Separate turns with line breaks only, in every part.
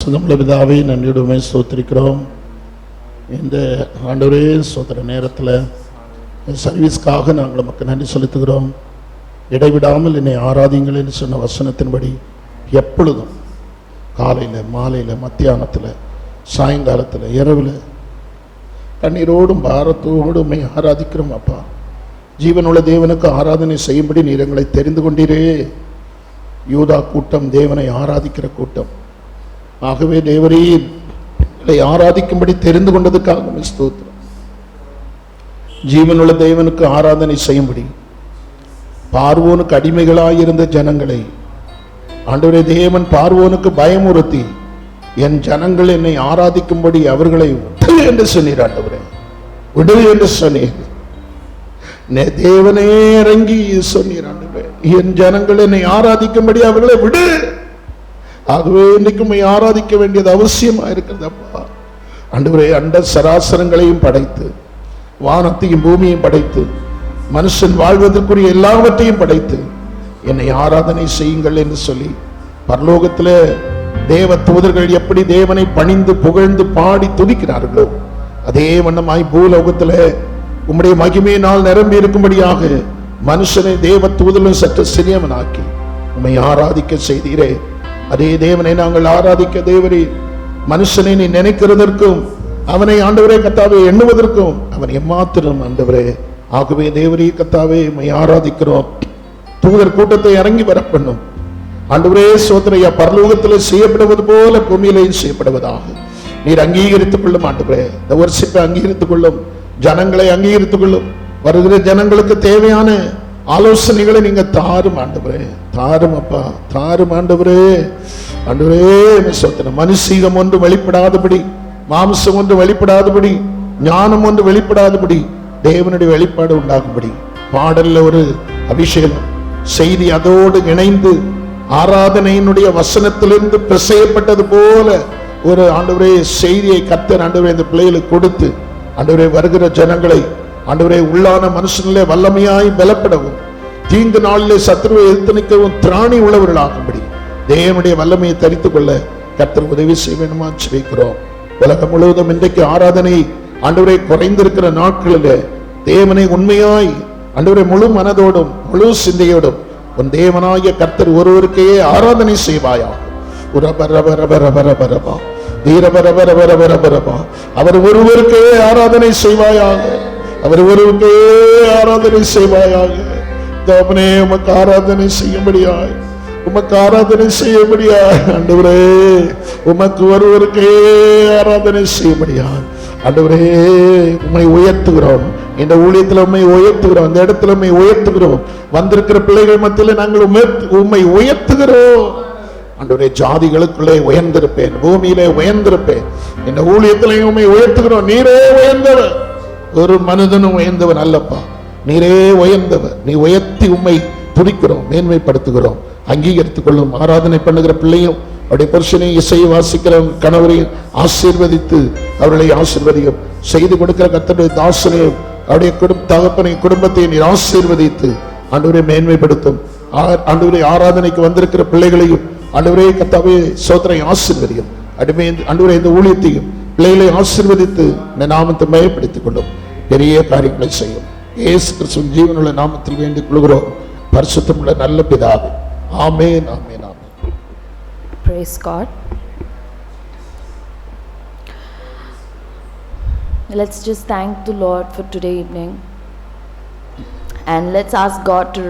பரிசுத்தமுள்ள பிதாவே, நன்றியுடன் ஸ்தோத்திரிக்கிறோம். இந்த ஆண்டவரே ஸ்தோத்திர நேரத்தில் சர்வீஸ்க்காக நாங்கள் நமக்கு நன்றி செலுத்துகிறோம். இடைவிடாமல் என்னை ஆராதிங்கள் என்று சொன்ன வசனத்தின்படி எப்பொழுதும் காலையில், மாலையில், மத்தியானத்தில், சாயங்காலத்தில், இரவில் கண்ணீரோடும் பாரத்தோடும் உம்மை ஆராதிக்கிறோம். அப்பா, ஜீவனுள்ள தேவனுக்கு ஆராதனை செய்யும்படி நீர் எங்களை தெரிந்து கொண்டீரே. யூதா கூட்டம் தேவனை ஆராதிக்கிற கூட்டம். ஆகவே தேவரீர் ஆராதிக்கும்படி தெரிந்து கொண்டதுக்காக ஸ்தோத்திரம். ஜீவனுள்ள தேவனுக்கு ஆராதனை செய்யும்படி பார்வோனுக்கு அடிமைகளாயிருந்த ஜனங்களை ஆண்டவரே தேவன் பார்வோனுக்கு பயமுறுத்தி, என் ஜனங்கள் என்னை ஆராதிக்கும்படி அவர்களை விடு என்று சொன்னீர். ஆண்டவரே விடு என்று சொன்னீர். தேவனே இறங்கி சொன்னீர். ஆண்டவரே என் ஜனங்கள் என்னை ஆராதிக்கும்படி அவர்களை விடு. ஆகவே இன்றைக்கும் ஆராதிக்க வேண்டியது அவசியமா இருக்கிறது. அப்பா ஆண்டவரே, அண்ட சராசரங்களையும் படைத்து, வானத்தையும் பூமியையும் படைத்து, மனுஷன் வாழ்வதற்குரிய எல்லாவற்றையும் படைத்து என்னை ஆராதனை செய்யுங்கள் என்று சொல்லி பரலோகத்தில் தேவ தூதர்கள் எப்படி தேவனை பணிந்து புகழ்ந்து பாடி துதிக்கிறார்களோ, அதே வண்ணமாய் பூலோகத்தில் உம்முடைய மகிமையினால் நிரம்பி இருக்கும்படியாக மனுஷனை தேவ தூதர்களும் சற்று சிறியவனாக்கி உம்மை ஆராதிக்க செய்தீரே. அதே தேவனை நாங்கள் ஆராதிக்க தேவரே, மனுஷனை நீ நினைக்கிறதற்கும் அவனை ஆண்டவரே கத்தாவே எண்ணுவதற்கும் அவன் எம்மாத்திரம் ஆண்டவரே. ஆகவே தேவரே கத்தாவே உம்மை ஆராதிக்கிறோம். தூதர் கூட்டத்தை இறங்கி வர பண்ணும் ஆண்டவரே. சோதனையா பரலோகத்தில் செய்யப்படுவது போல பூமியிலேயும் செய்யப்படுவதாக நீர் அங்கீகரித்துக் கொள்ளும். ஆண்டவரே இந்த வர்ஷிப்பை அங்கீகரித்துக் கொள்ளும், ஜனங்களை அங்கீகரித்துக் கொள்ளும். வருகிற ஜனங்களுக்கு தேவையான ஆலோசனைகளை நீங்க தாரும் ஆண்டவரே, தாரும் அப்பா, தாரும் ஆண்டவரே. ஆண்டவரே சோதனை மனுஷீகம் ஒன்று வெளிப்படாதபடி, மாம்சம் ஒன்று வெளிப்படாதபடி, ஞானம் ஒன்று வெளிப்படாதபடி தேவனுடைய வெளிப்பாடு உண்டாகும்படி பாடல்ல ஒரு அபிஷேகம் செய்தி அதோடு இணைந்து ஆராதனையினுடைய வசனத்திலிருந்து பிசையப்பட்டது போல ஒரு ஆண்டவரே செய்தியை கர்த்தர் ஆண்டவரே இந்த பிள்ளைகளுக்கு கொடுத்து ஆண்டவரே வருகிற ஜனங்களை ஆண்டவரே உள்ளான மனுஷனிலே வல்லமையாய் பலப்படவும், தீங்கு நாளிலே சத்துருவை எதிர்த்து நிற்கவும் திராணி உள்ளவர்களாகும்படி தேவனுடைய வல்லமையை தரித்துக் கொள்ள கர்த்தர் உதவி செய்ய வேண்டுமா ஜெபிக்கிறோம். உலகம் முழுவதும் இன்றைக்கு ஆராதனை ஆண்டவரை குறைந்திருக்கிற நாட்களில் தேவனை உண்மையாய் ஆண்டவரை முழு மனதோடும் முழு சிந்தையோடும் உன் தேவனாகிய கர்த்தர் ஒருவருக்கே ஆராதனை செய்வாயா. அவர் ஒருவருக்கே ஆராதனை செய்வாயாக, அவர் ஒருவருக்கே ஆராதனை செய்வாயாக. தேவனே உமக்கு ஆராதனை செய்யும்படியாய், உமக்கு ஆராதனை செய்யும்படியாய் ஆண்டவரே, உமக்கு ஒருவருக்கே ஆராதனை செய்யும்படியாய் ஆண்டவரே உம்மை உயர்த்துகிறோம். இந்த ஊழியத்தில் உண்மை உயர்த்துகிறோம், இந்த இடத்துல உண்மை உயர்த்துகிறோம். வந்திருக்கிற பிள்ளைகள் மத்தியில் நாங்கள் உண்மை உயர்த்துகிறோம். ஆண்டவரே ஜாதிகளுக்குள்ளே உயர்ந்திருப்பேன், பூமியிலே உயர்ந்திருப்பேன். இந்த ஊழியத்திலையும் உண்மை உயர்த்துகிறோம். நீரே உயர்ந்தவர், ஒரு மனிதனும் உயர்ந்தவன் அல்லப்பா, நீரே உயர்ந்தவர். நீ உயர்த்தி உண்மை துதிக்கிறோம், மேன்மைப்படுத்துகிறோம். அங்கீகரித்துக் கொள்ளும். ஆராதனை பண்ணுகிற பிள்ளையும் அவருடைய புருஷனை இசையை வாசிக்கிற கணவரையும் ஆசீர்வதித்து அவர்களை ஆசீர்வதியும். செய்து கொடுக்கிற கர்த்தருடைய தாசனையும் அவருடைய தகப்பனை குடும்பத்தை நீர் ஆசீர்வதித்து ஆண்டவரை மேன்மைப்படுத்தும். ஆண்டவரை ஆராதனைக்கு வந்திருக்கிற பிள்ளைகளையும் ஆண்டவரே கர்த்தாவே சோதனை ஆசீர்வதியும். ஆண்டவரே இந்த ஊழியத்தையும் பிள்ளைகளை ஆசீர்வதித்து இந்த நாமத்தை மயப்படுத்திக் கொள்ளும். பெரிய காரியங்களை செய்யும். இயேசு கிறிஸ்துவின் ஜீவனுள்ள நாமத்தில் வேண்டிக் கொள்கிறோம் பரிசுத்தமுள்ள நல்ல பிதாவே. ஆமென், ஆமென், ஆமென்.
Praise God. Let's just thank the Lord for today evening, and let's ask God to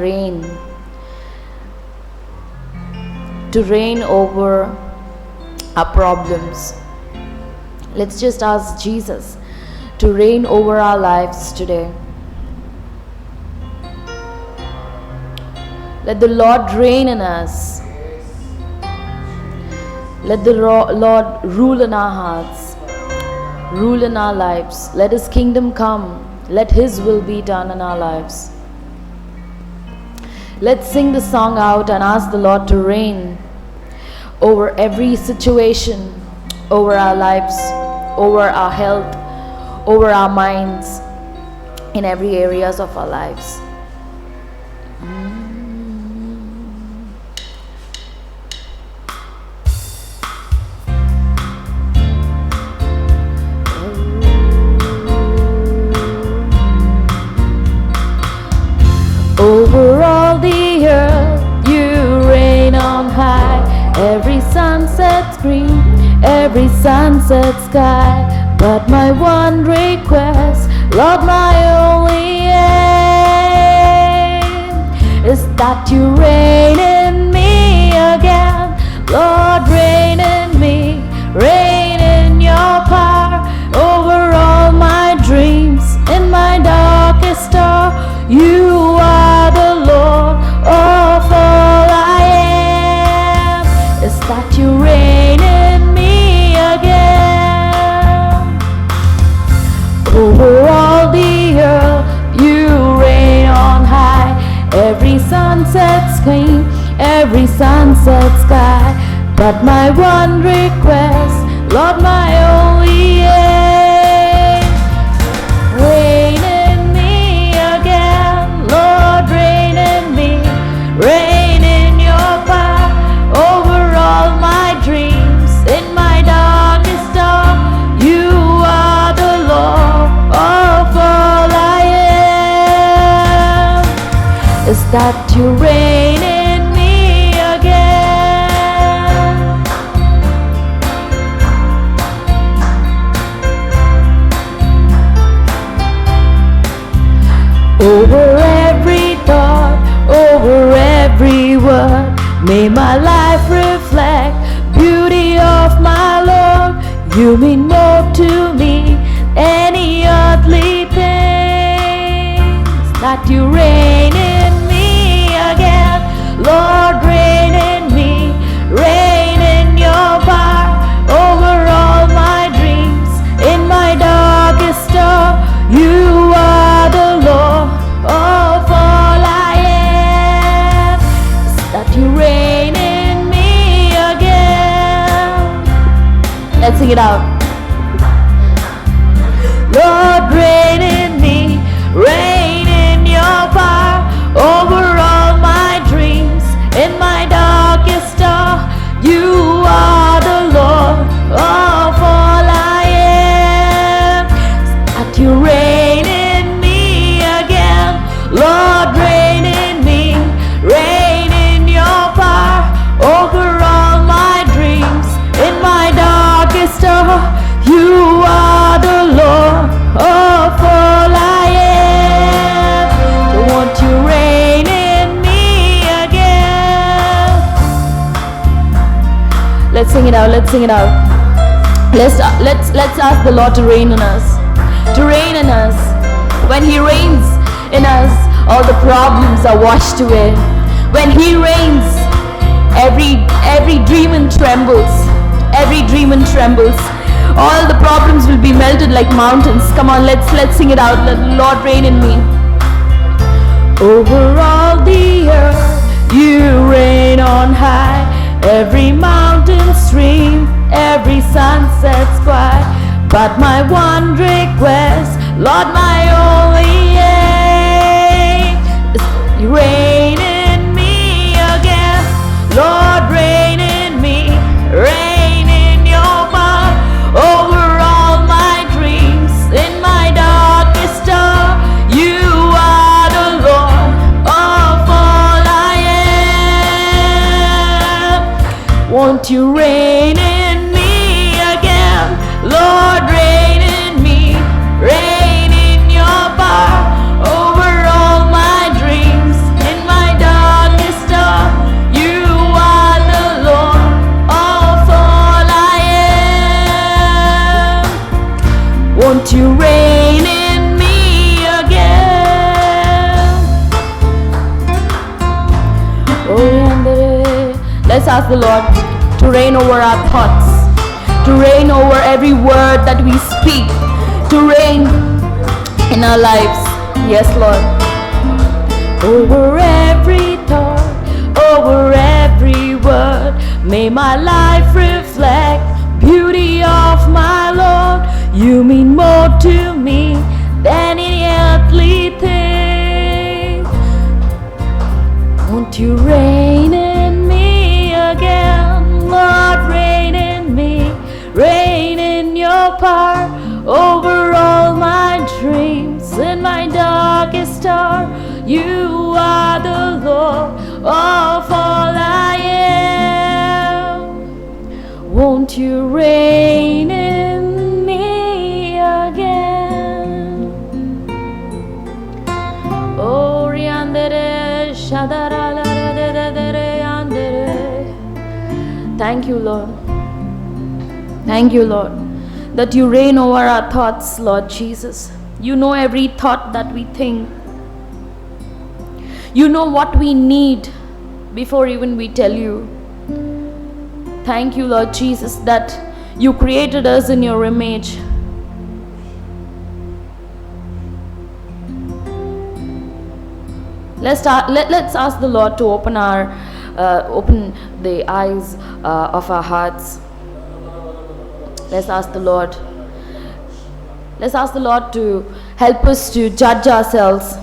reign over our problems. Let's just ask Jesus to reign over our lives today. Let the Lord reign in us. Let the Lord rule in our hearts, rule in our lives. Let His kingdom come. Let His will be done in our lives. Let's sing the song out and ask the Lord to reign over every situation, over our lives, over our health, over our minds, in every areas of our lives. screen, every sunset sky. But my one request, Lord, my only aim is that you reign in me again. Lord, reign in me, reign in your power over all my dreams. In my darkest hour, you are the Lord of all I am. Is that you reign in me again. Over all the earth, you reign on high. Every sunset's clean, every sunset sky. But my one request, Lord, my only aim, reign in me again. Lord, reign in me, reign in your power over all my dreams. In my darkest hour, you are the Lord of all I am. Is that you reign in me again. Over every thought, over every word, may my life reflect beauty of my Lord. You mean more to me than any earthly things. That you reign in me again. Lord, reign in me, reign in your power over all my dreams. In my darkest hour, you are the Lord of all I am. That you reign in me again. Let's sing it out. Lord, reign in me, reign in your power over all my dreams. In my darkest hour, you are the Lord of all I am. That you reign in me again. Lord, reign in me, reign in your power over all my dreams. In my darkest hour, you are the Lord of all I am. So won't you reign in me again? Let's sing it out, let's sing it out. Let's ask the Lord to reign in us. To reign in us. When He reigns in us, all the problems are washed away. When He reigns, every demon trembles. Every demon trembles. All the problems will be melted like mountains. Come on, let's sing it out. Let the Lord reign in me. Over all the earth, you reign on high. Every mountain stream, every sunset sky. But my one request, Lord, my only aim is you reign in me again. Lord, reign in me, reign in your power over all my dreams. In my darkest hour, you are the Lord of all I am. Won't you reign in me again? Lord, reign in me, reign in your power over all my dreams. In my darkest hour, you are the Lord of all I am. Won't you reign in me again? Oh, let's ask the Lord to reign over our thoughts, to reign over every word that we speak, to reign in our lives. Yes, Lord. Over every thought, over every word, may my life reflect beauty of my Lord. You mean more to me than any earthly thing. Won't you reign in me again? Lord, reign in me, reign in your power over all my dreams. In my darkest hour, you are the Lord of all I am. Won't you reign in me again? Oh, riandere, shadarala, rededere, yandere. Thank you, Lord. Thank you, Lord, that you reign over our thoughts, Lord Jesus. You know every thought that we think. You know what we need before even we tell you. Thank you, Lord Jesus, that you created us in your image. Let's ask the Lord to open the eyes of our hearts. Let's ask the Lord. Let's ask the Lord to help us to judge ourselves.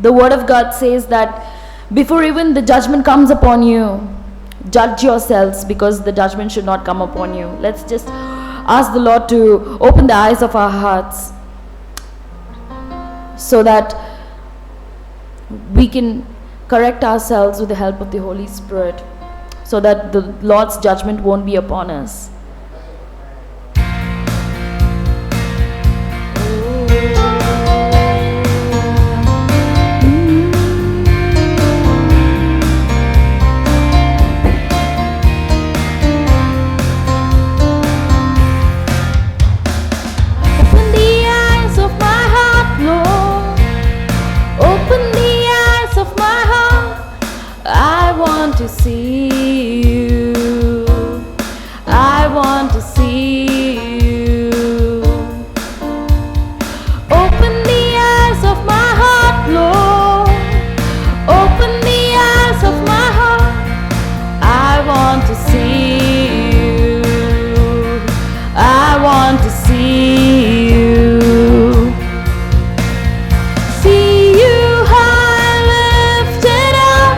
The Word of God says that before even the judgment comes upon you, judge yourselves, because the judgment should not come upon you. Let's just ask the Lord to open the eyes of our hearts so that we can correct ourselves with the help of the Holy Spirit, so that the Lord's judgment won't be upon us. To see you, I want to see you. Open the eyes of my heart, Lord. Open the eyes of my heart. I want to see you. I want to see you. See you high lifted up,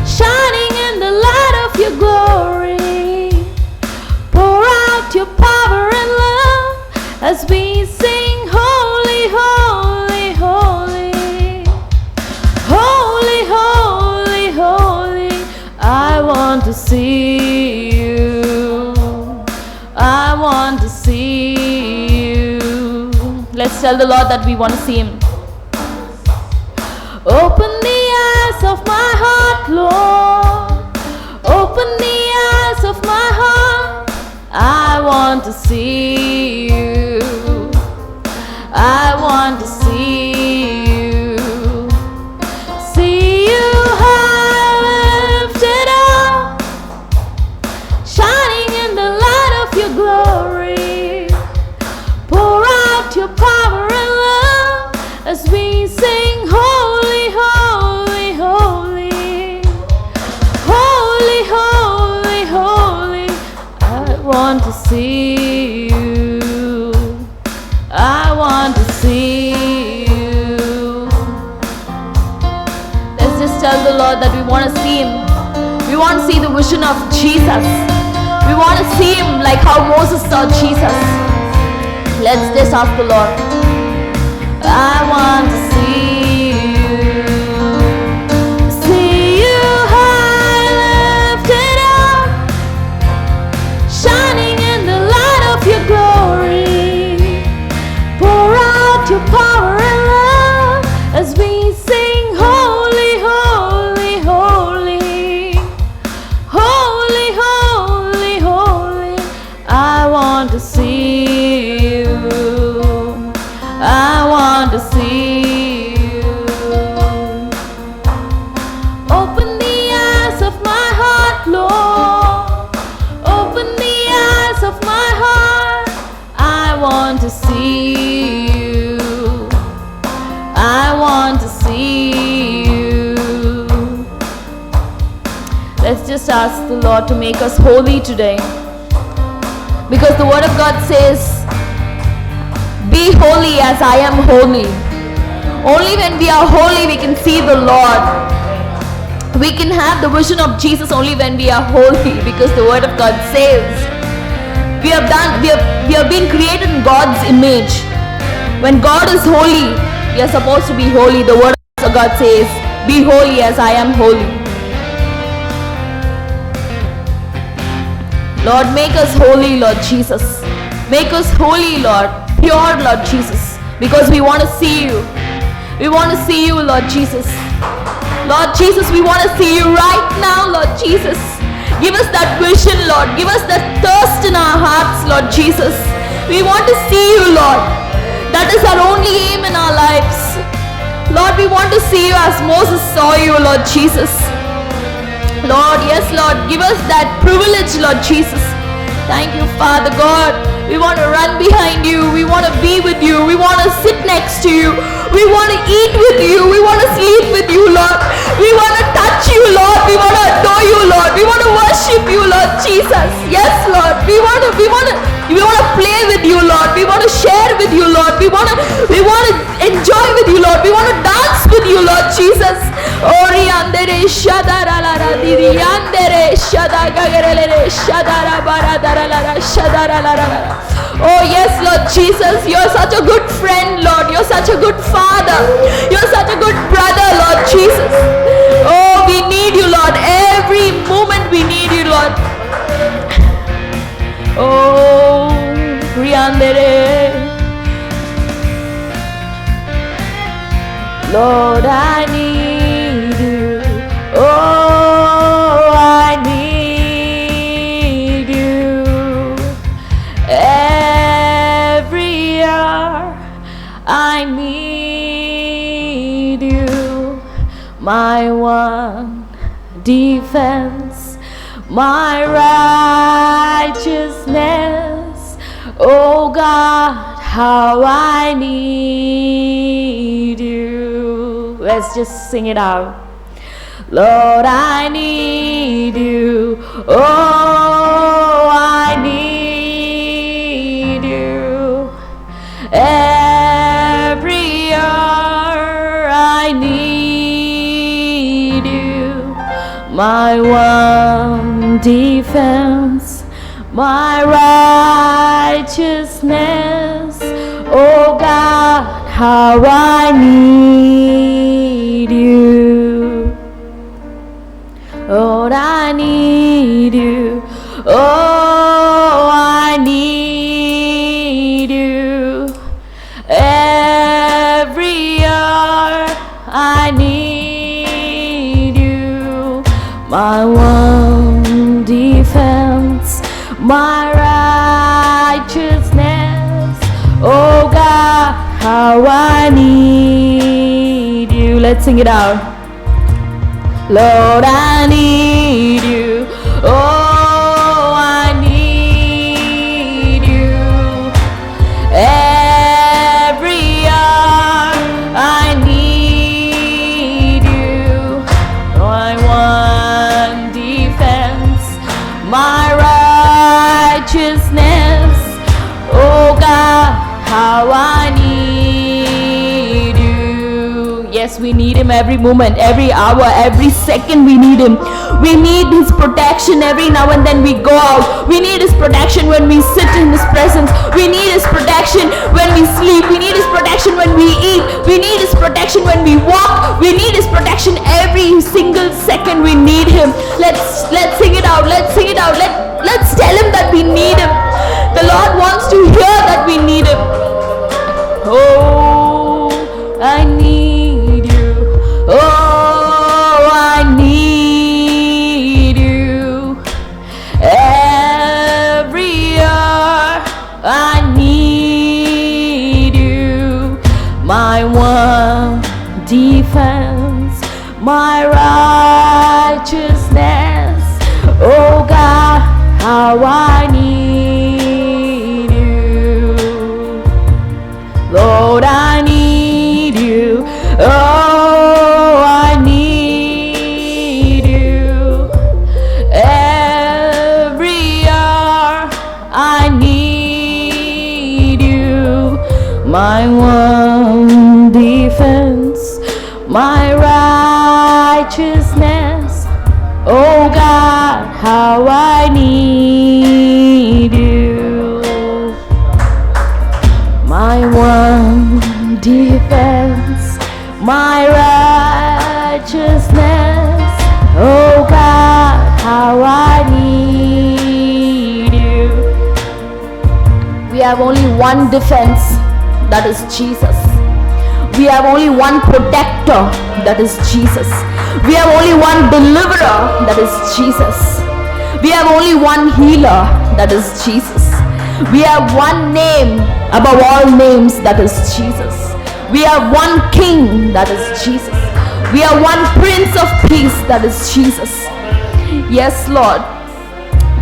shining in the light of your glory. Pour out your power and love as we sing, holy, holy, holy. Holy, holy, holy. I want to see you. I want to see you. Let's tell the Lord that we want to see Him. Open the eyes of my heart, Lord. Open the eyes of my heart. I want to see you. I want to see you. See you high lifted up, shining in the light of your glory. Pour out your power and love as we sing, holy, holy, holy. Holy, holy, holy. I want to see you. I want to see you. Let's just tell the Lord that we want to see Him. We want to see the vision of Jesus. We want to see Him like how Moses saw Jesus. Let's just ask the Lord. I want to see you. See you high lifted up, shining in the light of your glory. Pour out your power and love as we sing, holy, holy, holy. Holy, holy, holy. I want to see you. I want to see you. Open the eyes of my heart, Lord. Open the eyes of my heart. I want to see you. I want to see you. Let's just ask the Lord to make us holy today, because the Word of God says, be holy as I am holy. Only when we are holy we can see the Lord. We can have the vision of Jesus only when we are holy, because the Word of God says we have been created in God's image. When God is holy, we are supposed to be holy. The Word of God says, be holy as I am holy. Lord, make us holy, Lord Jesus. Make us holy, Lord, pure, Lord Jesus, because we want to see you. We want to see you, Lord Jesus. Lord Jesus, we want to see you right now, Lord Jesus. Give us that vision, Lord. Give us that thirst in our hearts, Lord Jesus. We want to see you, Lord. That is our only aim in our lives. Lord, we want to see you as Moses saw you, Lord Jesus. Lord, yes, Lord, give us that privilege, Lord Jesus. Thank you, Father God. We want to run behind you. We want to be with you. We want to sit next to you. We want to eat with you. We want to sleep with you, Lord. We want to touch you, Lord. We want to adore you, Lord. We want to worship you, Lord Jesus. Yes, Lord. We want to play with you, Lord. We want to share with you, Lord. We want to enjoy with you, Lord. We want to dance with you, Lord Jesus. Ori andere shadara la la diri andere shadagagerele shadara baradara la shadara la la. Oh yes, Lord Jesus, you're such a good friend, Lord. You're such a good father. You're such a good brother, Lord Jesus. Oh, we need you, Lord. Every moment we need you, Lord. Oh, Riandere. Lord, I need you. Oh, I need you. Every hour I need you. My one defense, my righteousness. Oh God, how I need you. Let's just sing it out. Lord, I need you. Oh, I need you. Every hour I need you. My one defense, my righteousness. Oh God, how I need you. Lord, I need you. Oh, I need you. Every hour I need you. My one defense, my righteousness. Oh God, how I need you. Let's sing it out. Lord, I need you. Oh, I need you. Every hour I need you. My one defense, my righteousness. Oh God, how I need you. Yes, we need him every moment, every hour, every second we need him. We need his protection every now and then we go out. We need his protection when we sit in his presence. We need his protection when we sleep. We need his protection when we eat. We need his protection when we walk. We need his protection every single second we need him. Let's sing it out. Let's sing it out. Let's tell him that we need him. The Lord wants to hear that we need him. Oh, I need you. Oh, I need you. Every hour I need you. My one defense, my righteousness. Oh God, how I need you. Lord, I need you. Oh, I need you. Every hour I need you. My one defense, my righteousness. Oh God, how I need you. My one defense, my righteousness. Oh God, how I need We have only one defense, that is Jesus. We have only one protector, that is Jesus. We have only one deliverer, that is Jesus. We have only one healer, that is Jesus. We have one name above all names, that is Jesus. We have one King, that is Jesus. We have one Prince of Peace, that is Jesus. Yes, Lord.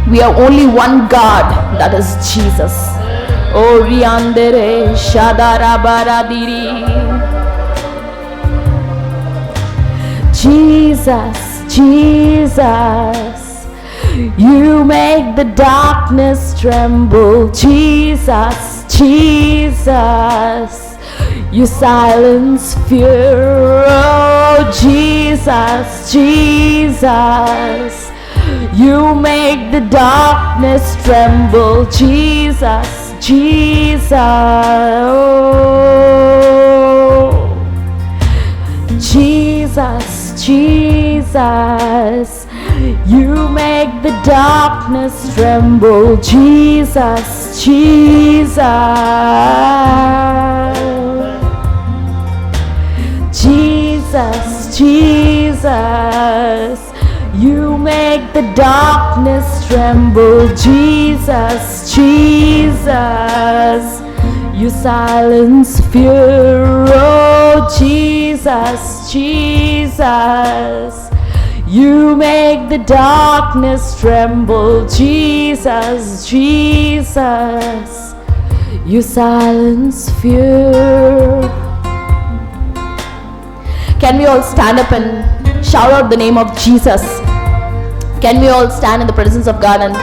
We have only one God, that is Jesus. Oh, Riandere Shadarabaradiri. Jesus, Jesus, you make the darkness tremble. Jesus, Jesus, you silence fear. Oh, Jesus, Jesus, you make the darkness tremble. Jesus, Jesus, oh, Jesus, Jesus, you make the darkness tremble. Jesus, Jesus, Jesus, Jesus, you make the darkness tremble. Jesus, Jesus, you silence fear. Oh, Jesus, Jesus, you make the darkness tremble. Jesus, Jesus, you silence fear. Can we all stand up and shout out the name of Jesus? Can we all stand in the presence of God and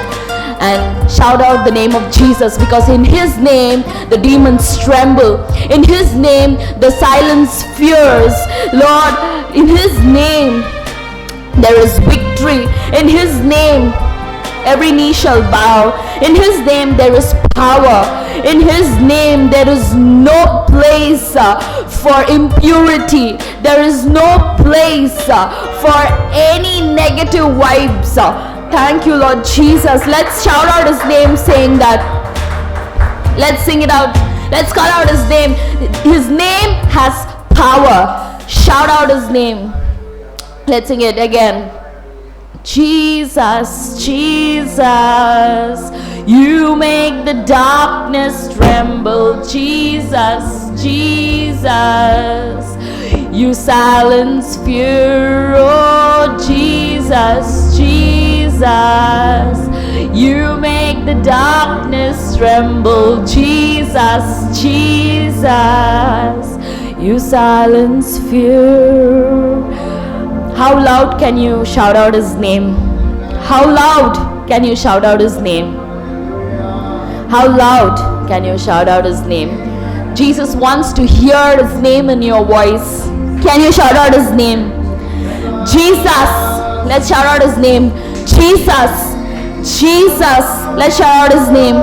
shout out the name of Jesus? Because in His name the demons tremble. In His name the silence fears. Lord, in His name there is victory. In His name every knee shall bow. In His name there is power. In His name there is no place for impurity. There is no place for any negative vibes. Thank you, Lord Jesus. Let's shout out His name saying that. Let's sing it out. Let's call out His name. His name has power. Shout out His name. Let's sing it again. Jesus, Jesus, you make the darkness tremble. Jesus, Jesus, you silence fear. Oh, Jesus, Jesus, you make the darkness tremble. Jesus, Jesus, you silence fear. How loud can you shout out His name? How loud can you shout out His name? How loud can you shout out His name? Jesus wants to hear His name in your voice. Can you shout out His name? Jesus. Let's shout out His name. Jesus. Jesus. Let's shout out His name.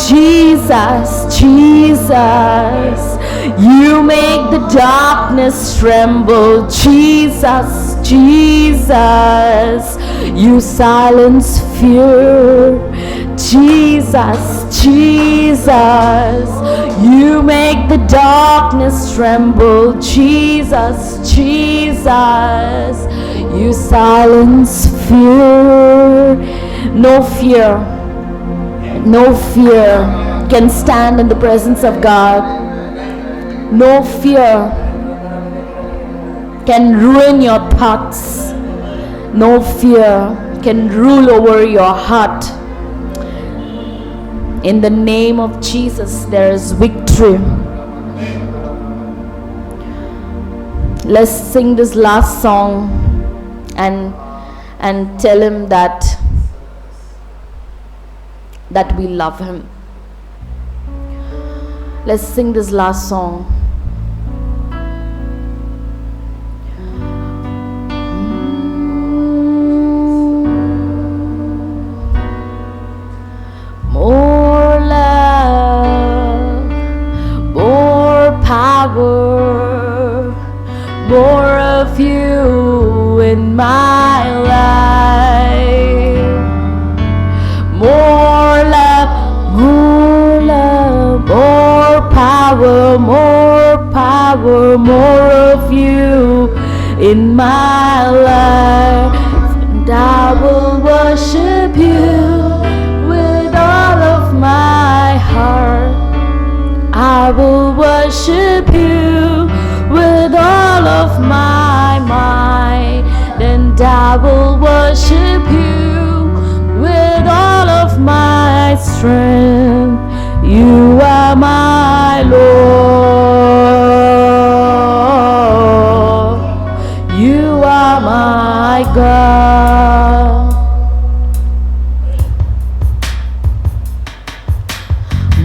Jesus. Jesus. You make the darkness tremble. Jesus. Jesus. You silence fear. Jesus. Jesus. You make the darkness tremble. Jesus. Jesus. You silence fear. No fear. No fear can stand in the presence of God. No fear can ruin your thoughts. No fear can rule over your heart. In the name of Jesus, there is victory. Let's sing this last song and tell Him that we love Him. Let's sing this last song. More love, more power, more of You in my life. More love, more love, more of you in my life. And I will worship you with all of my heart. I will worship you with all of my mind. And I will worship you with all of my strength. You are my Lord. You are my God.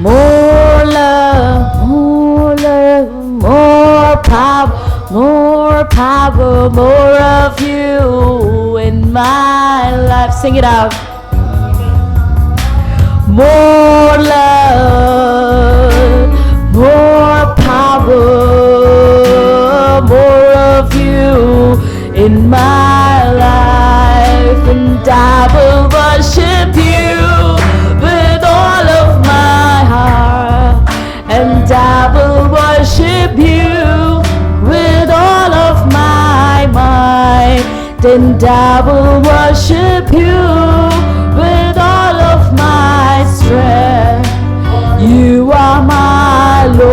More love, more love, more power, more of you in my life. Sing it out. More love, more power, more of you in my life. And I will worship you with all of my heart. And I will worship you with all of my mind. And I will worship you with all of my strength. You are my Lord.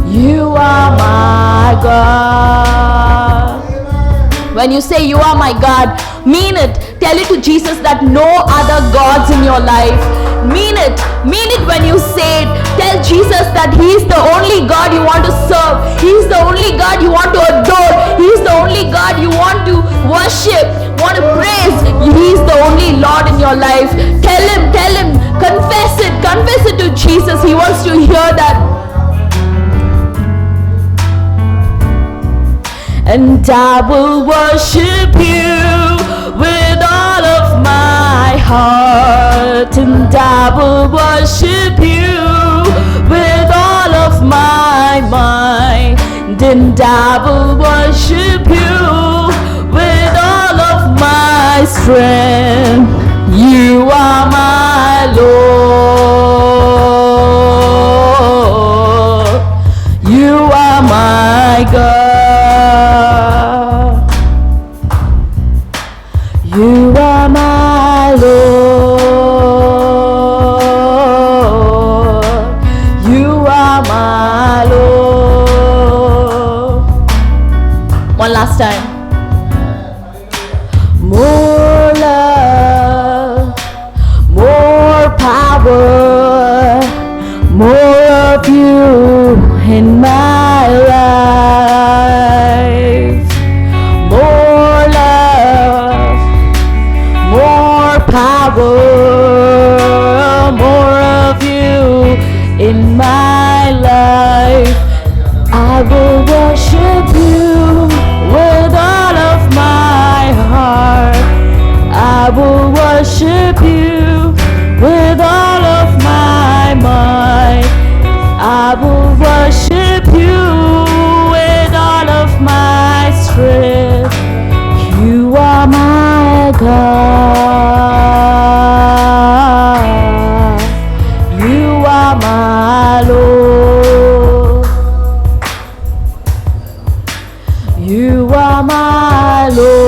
You are my God. When you say you are my God, mean it. Tell it to Jesus that no other gods in your life. Mean it when you say it. Tell Jesus that He is the only God you want to serve. He is the only God you want to adore. He is the only God you want to worship, want to praise. He is the only Lord in your life. Tell Him, confess it to Jesus. He wants to hear that. And I will worship you with all of my heart. And I will worship you with all of my mind. And I will worship you with all of my strength. You are my Lord. You are my God. You are my Lord. You are my Lord. One last time. More love, more power, more of you in my life. More love, more power, more of you in my life. I will worship you with all of my heart. I will worship you with all of my mind. I will worship you with all of my strength. You are my God. You are my Lord. You are my Lord.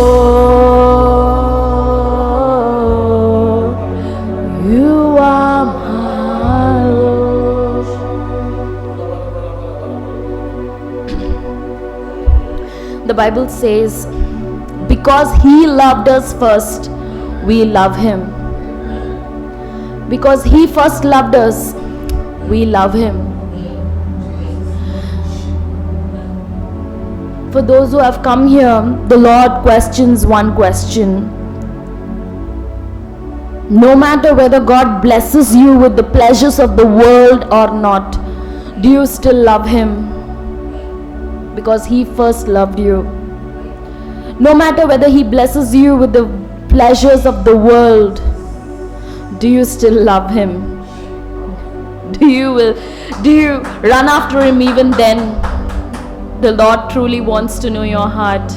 You are my Lord. The Bible says, because He loved us first, we love Him. Because He first loved us, we love Him. For those who have come here, the Lord questions one question. No matter whether God blesses you with the pleasures of the world or not, do you still love Him? Because He first loved you. No matter whether He blesses you with the pleasures of the world, do you still love Him? Do you run after Him even then? The Lord truly wants to know your heart.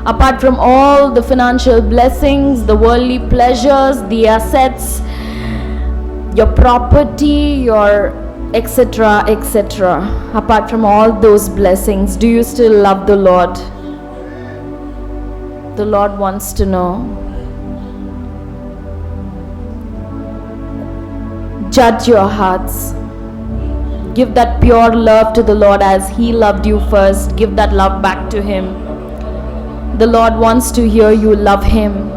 apart from all the financial blessings, the worldly pleasures, the assets, your property, your etc., etc. Apart from all those blessings, do you still love the Lord? The Lord wants to know. Judge your hearts. Give that pure love to the Lord as He loved you first. Give that love back to Him. The Lord wants to hear you love Him.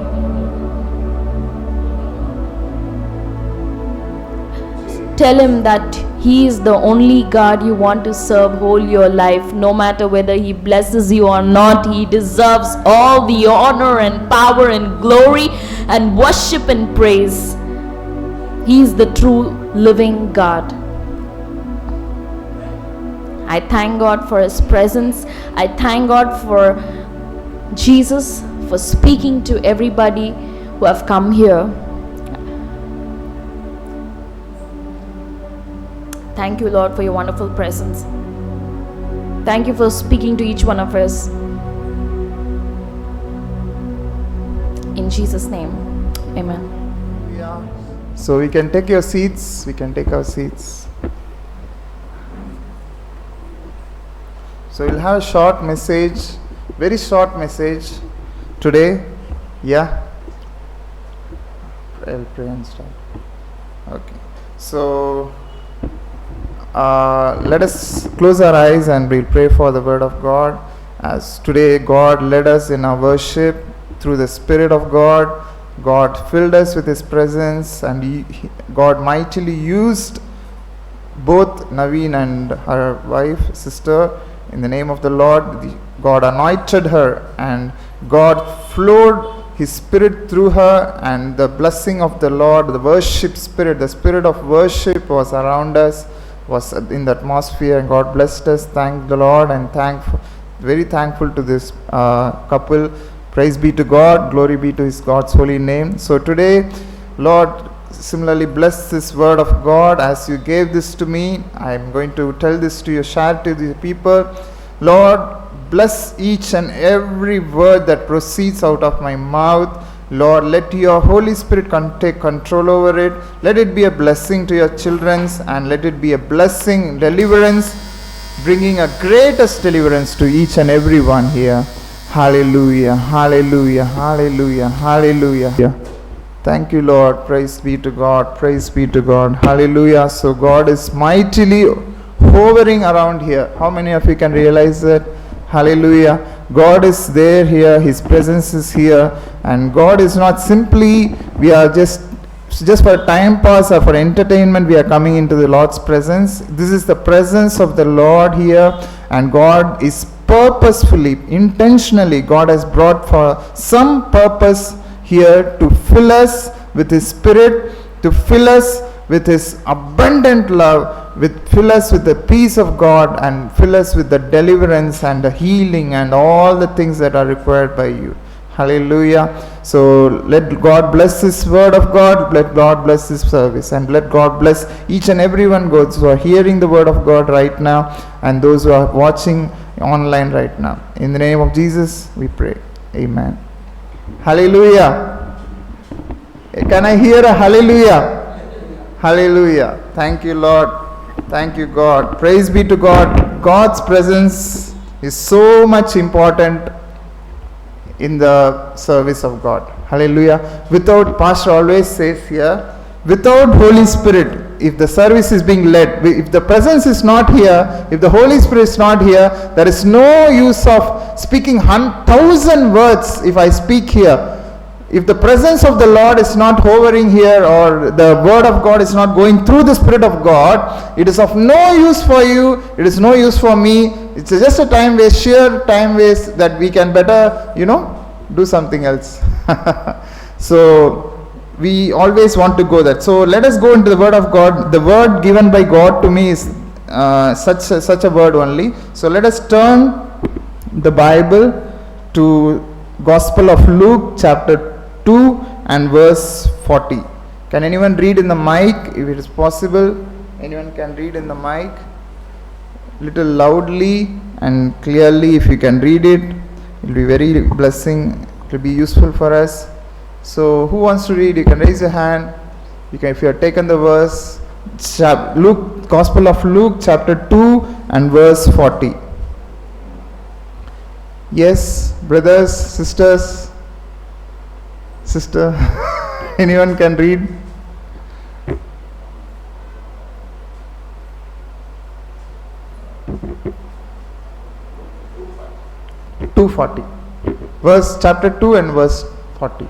Tell Him that He is the only God you want to serve whole your life. No matter whether He blesses you or not, He deserves all the honor and power and glory and worship and praise. He is the true living God. I thank God for His presence. I thank God for Jesus, for speaking to everybody who have come here. Thank you, Lord, for your wonderful presence. Thank you for speaking to each one of us. In Jesus' name, amen.
So we can take your seats. We can take our seats. So we'll have a short message, very short message today. Yeah. I'll pray and start. Okay. So let us close our eyes and we'll pray for the word of God. As today God led us in our worship through the Spirit of God. God filled us with His presence, and God mightily used both Naveen and her wife, sister, in the name of the Lord. God anointed her, and God flowed His Spirit through her, and the blessing of the Lord, the worship spirit, the spirit of worship was around us, was in the atmosphere, and God blessed us. Thank the Lord, and very thankful to this couple. Praise be to God, glory be to God's holy name. So today, Lord, similarly bless this word of God as you gave this to me. I am going to tell this to you, share to the people. Lord, bless each and every word that proceeds out of my mouth. Lord, let your Holy Spirit take control over it. Let it be a blessing to your children, and let it be a blessing, deliverance, bringing a greatest deliverance to each and every one here. Hallelujah, hallelujah, hallelujah, hallelujah. Thank you, Lord. Praise be to God, praise be to God. Hallelujah. So God is mightily hovering around here. How many of you can realize that? Hallelujah. God is there here, His presence is here, and God is not simply, we are just for time pass or for entertainment, we are coming into the Lord's presence. This is the presence of the Lord here, and God is purposefully, intentionally, God has brought for some purpose here to fill us with His Spirit, to fill us with His abundant love, fill us with the peace of God, and fill us with the deliverance and the healing and all the things that are required by you. Hallelujah. So let God bless this word of God, let God bless this service, and let God bless each and everyone who are hearing the word of God right now, and those who are watching online right now. In the name of Jesus we pray. Amen. Hallelujah. Can I hear a hallelujah? Hallelujah. Thank you, Lord. Thank you, God. Praise be to God. God's presence is so much important in the service of God. Hallelujah. Without, Pastor always says here, without Holy Spirit, if the service is being led, if the presence is not here, if the Holy Spirit is not here, there is no use of speaking 1,000 words if I speak here. If the presence of the Lord is not hovering here, or the word of God is not going through the Spirit of God, it is of no use for you, it is no use for me. It's just a time waste, sheer time waste, that we can better, do something else. So we always want to go that. So let us go into the word of God. The word given by God to me is such a word only. So let us turn the Bible to Gospel of Luke chapter 2 and verse 40. Can anyone read in the mic if it is possible? Anyone can read in the mic? Little loudly and clearly if you can read it. It will be very blessing. It will be useful for us. So who wants to read? You can raise your hand. You can, if you have taken the verse, Luke, Gospel of Luke, chapter 2 and verse 40. Yes, brothers, sisters, sister, anyone can read? 240. Verse chapter 2 and verse 40.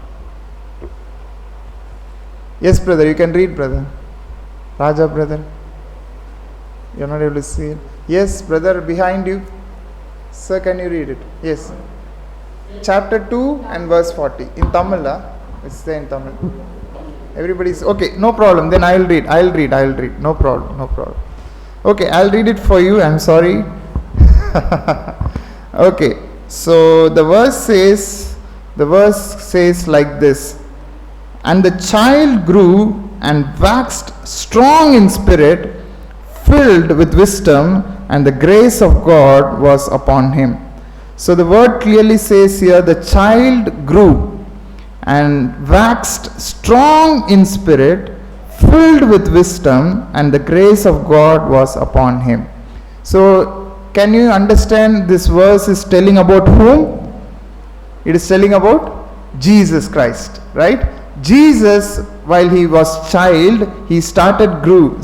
Yes, brother, you can read, brother. Raja, brother. You are not able to see it. Yes, brother, behind you. Sir, can you read it? Yes. Chapter 2 and verse 40. In Tamil, it's there in Tamil. Everybody's okay, no problem. Then I'll read. No problem. Okay, I'll read it for you. I'm sorry. Okay. So the verse says like this: and the child grew and waxed strong in spirit, filled with wisdom, and the grace of God was upon him. So the word clearly says here, the child grew and waxed strong in spirit, filled with wisdom, and the grace of God was upon him. So can you understand, this verse is telling about whom? It is telling about Jesus Christ, right? Jesus, while he was child, he started growing,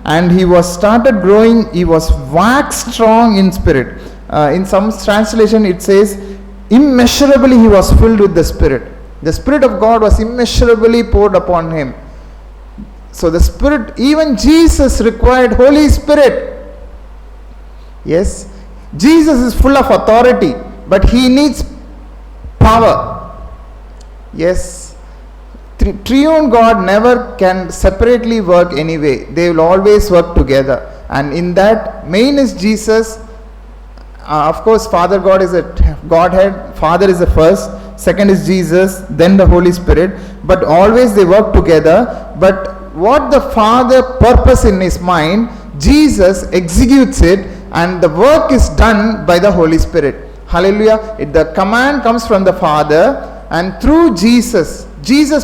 and he was waxed strong in spirit. In some translation it says, immeasurably he was filled with the Spirit. The Spirit of God was immeasurably poured upon him. So the Spirit, even Jesus required Holy Spirit. Yes, Jesus is full of authority, but he needs power. Yes, triune God never can separately work anyway. They will always work together. And in that, main is Jesus. Of course, Father God is a Godhead. Father is the first. Second is Jesus. Then the Holy Spirit. But always they work together. But what the Father purpose in his mind, Jesus executes it, and the work is done by the Holy Spirit. Hallelujah. The command comes from the Father, and through Jesus,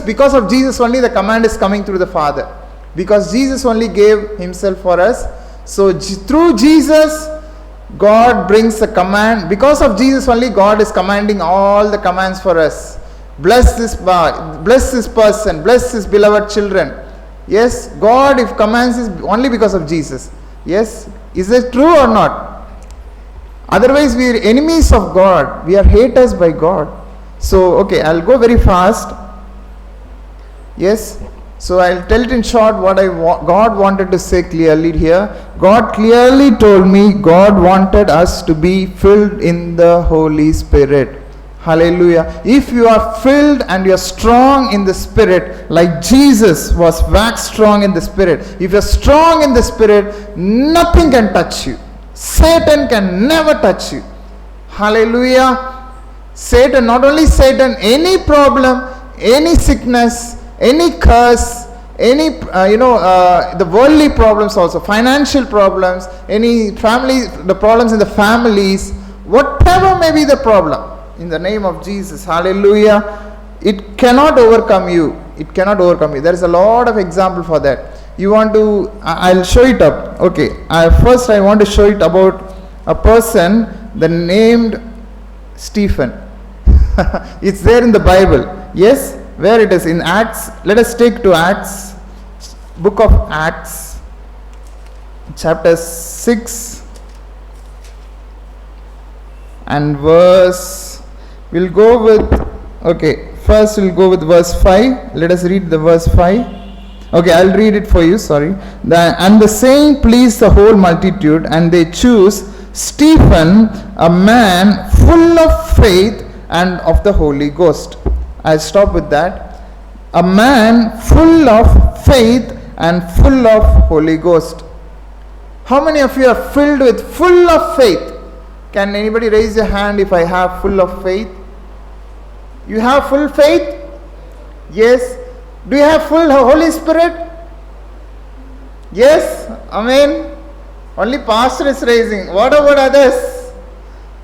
because of Jesus only the command is coming through the Father, because Jesus only gave himself for us. So through Jesus, God brings the command. Because of Jesus only, God is commanding all the commands for us. Bless this person, bless his beloved children. Yes, God if commands is only because of Jesus. Yes, is it true or not? Otherwise we are enemies of God. We are haters by God. So okay, I'll go very fast. Yes, so I'll tell it in short what God wanted to say clearly here. God clearly told me God wanted us to be filled in the Holy Spirit. Hallelujah. If you are filled and you are strong in the Spirit, like Jesus was waxed strong in the Spirit, if you are strong in the Spirit, nothing can touch you. Satan can never touch you. Hallelujah. Satan, not only Satan, any problem, any sickness, any curse, any the worldly problems also, financial problems, any family, the problems in the families, whatever may be the problem, in the name of Jesus, hallelujah, it cannot overcome you. It cannot overcome you. There is a lot of example for that. You want to, I'll show it up. Okay, first I want to show it about a person named Stephen. It's there in the Bible. Yes, where it is in Acts. Let us take to Acts, book of Acts, chapter 6 and verse, we'll go with, okay, first we'll go with verse 5. Let us read the verse 5. Okay, I'll read it for you, sorry. And the saying pleased the whole multitude, and they choose Stephen, a man full of faith and of the Holy Ghost. I'll stop with that. A man full of faith and full of Holy Ghost. How many of you are filled with full of faith? Can anybody raise your hand if I have full of faith? You have full faith? Yes. Do you have full Holy Spirit? Yes. Amen. Only pastor is raising. What about others?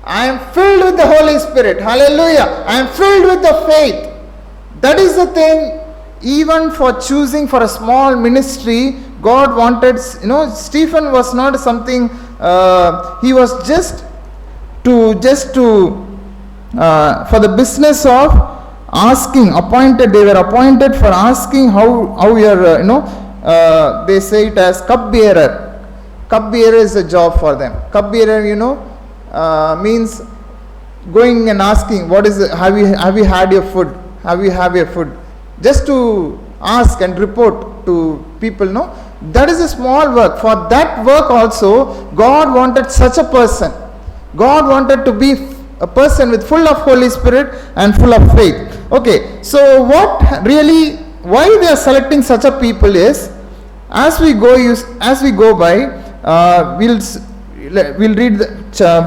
I am filled with the Holy Spirit. Hallelujah. I am filled with the faith. That is the thing. Even for choosing for a small ministry, God wanted, Stephen was not something, he was just to for the business of asking, appointed, they were appointed for asking how we are, they say it as cupbearer. Cupbearer is a job for them. Cupbearer, means going and asking, what is it, have you had your food? Have you have your food? Just to ask and report to people, no? That is a small work. For that work also, God wanted such a person. God wanted to be a person with full of Holy Spirit and full of faith. Okay, so why they are selecting such a people is, as we go by, we'll read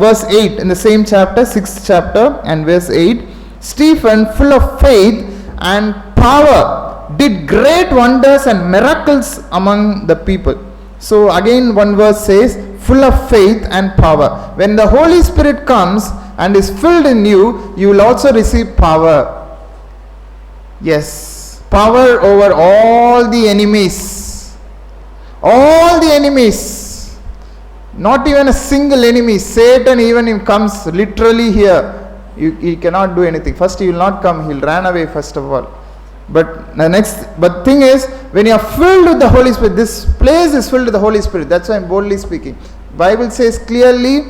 verse 8 in the same chapter, 6th chapter and verse 8. Stephen, full of faith and power, did great wonders and miracles among the people. So again one verse says, full of faith and power. When the Holy Spirit comes and is filled in you, you will also receive power. Yes, power over all the enemies. All the enemies. Not even a single enemy. Satan even comes literally here. He cannot do anything. First he will not come. He will run away first of all. But the thing is, when you are filled with the Holy Spirit, this place is filled with the Holy Spirit. That's why I'm boldly speaking. Bible says clearly,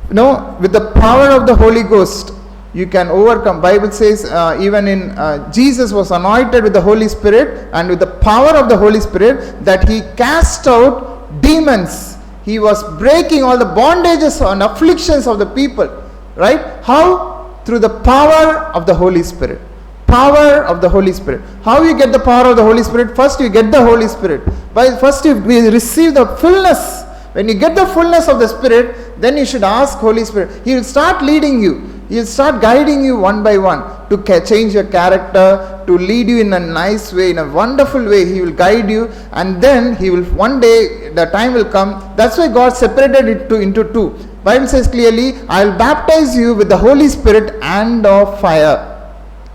with the power of the Holy Ghost, you can overcome. Bible says even in Jesus was anointed with the Holy Spirit and with the power of the Holy Spirit, that he cast out demons. He was breaking all the bondages and afflictions of the people. Right? How? Through the power of the Holy Spirit. Power of the Holy Spirit. How you get the power of the Holy Spirit? First you get the Holy Spirit. First we receive the fullness. When you get the fullness of the Spirit, then you should ask Holy Spirit. He will start leading you. He will start guiding you one by one to change your character, to lead you in a nice way, in a wonderful way. He will guide you, and then he will, one day the time will come. That's why God separated it into two. Bible says clearly, I will baptize you with the Holy Spirit and of fire.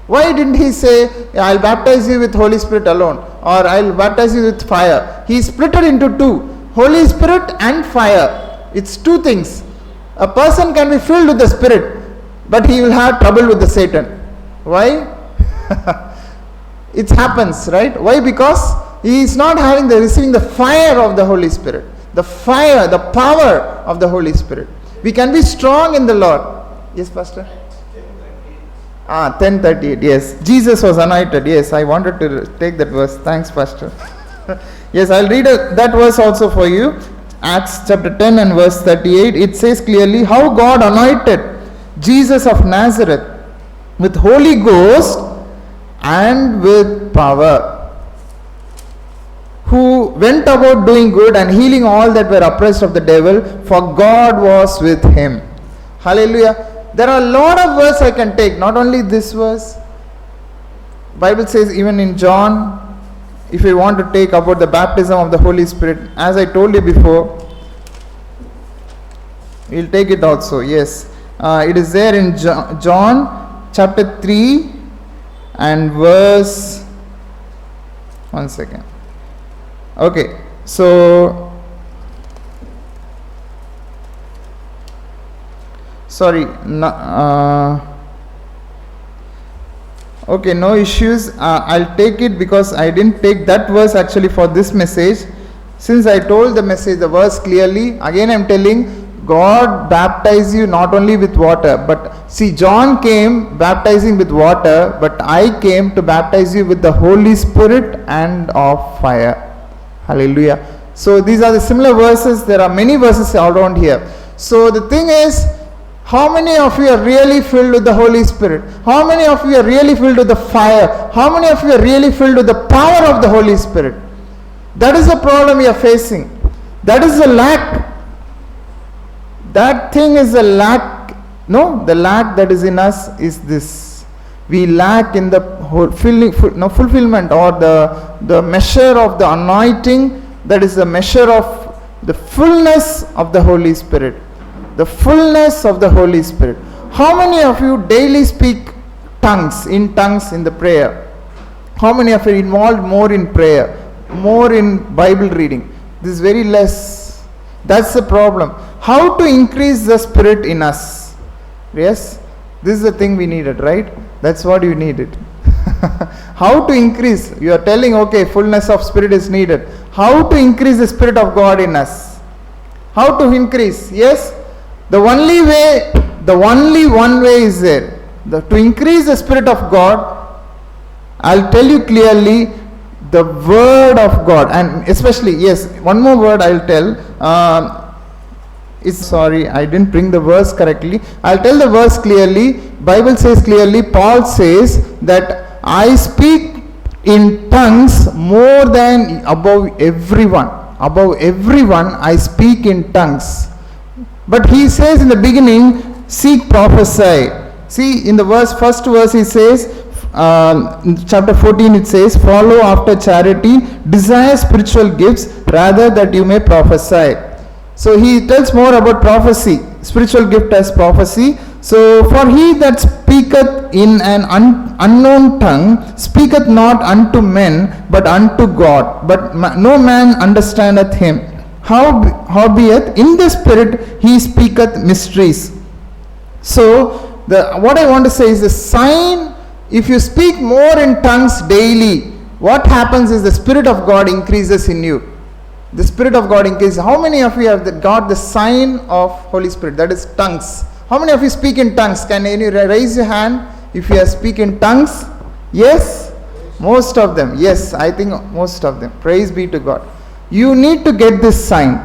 Why didn't he say, I'll baptize you with Holy Spirit alone, or I'll baptize you with fire? He split it into two, Holy Spirit and fire. It's two things. A person can be filled with the Spirit, but he will have trouble with the Satan. Why? It happens, right? Why? Because he is not receiving the fire of the Holy Spirit. The fire, the power of the Holy Spirit. We can be strong in the Lord. Yes, Pastor? 10:38. Yes. Jesus was anointed. Yes, I wanted to take that verse. Thanks, Pastor. Yes, I'll read that verse also for you. Acts chapter 10 and verse 38. It says clearly how God anointed Jesus of Nazareth with Holy Ghost and with power, who went about doing good and healing all that were oppressed of the devil, for God was with him. Hallelujah. There are a lot of verses I can take, not only this verse. Bible says even in John, if you want to take about the baptism of the Holy Spirit, as I told you before, we'll take it also. Yes, it is there in John chapter 3 and verse, one second. Okay, so sorry, okay, no issues. I'll take it because I didn't take that verse actually for this message. Since I told the message, the verse clearly, again I'm telling, God baptize you not only with water, but see, John came baptizing with water, but I came to baptize you with the Holy Spirit and of fire. Hallelujah. So these are the similar verses. There are many verses all around here. So the thing is, how many of you are really filled with the Holy Spirit? How many of you are really filled with the fire? How many of you are really filled with the power of the Holy Spirit? That is the problem we are facing. That is the lack. That thing is a lack. No, the lack that is in us is this. We lack in the fulfillment or the measure of the anointing, that is the measure of the fullness of the Holy Spirit. The fullness of the Holy Spirit. How many of you daily speak tongues in the prayer? How many of you are involved more in prayer, more in Bible reading? This is very less. That's the problem. How to increase the Spirit in us? Yes, this is the thing we needed, right? That's what you needed. How to increase? You are telling, okay, fullness of Spirit is needed. How to increase the Spirit of God in us? How to increase? Yes, the only one way is there. To increase the Spirit of God, I'll tell you clearly, the Word of God, and especially, yes, one more word I'll tell. Sorry, I didn't bring the verse correctly. I'll tell the verse clearly. Bible says clearly, Paul says that I speak in tongues more than above everyone. Above everyone, I speak in tongues. But he says in the beginning, seek prophesy. See, in the first verse he says, in chapter 14 it says, follow after charity, desire spiritual gifts, rather that you may prophesy. So he tells more about prophecy, spiritual gift as prophecy. So for he that speaketh in an unknown tongue speaketh not unto men, but unto God. But no man understandeth him. Howbeit in the Spirit he speaketh mysteries. So what I want to say is the sign, if you speak more in tongues daily, what happens is the Spirit of God increases in you. The Spirit of God increases. How many of you have got the sign of Holy Spirit? That is tongues. How many of you speak in tongues? Can you raise your hand if you speak in tongues? Yes? Most of them. Yes, I think most of them. Praise be to God. You need to get this sign.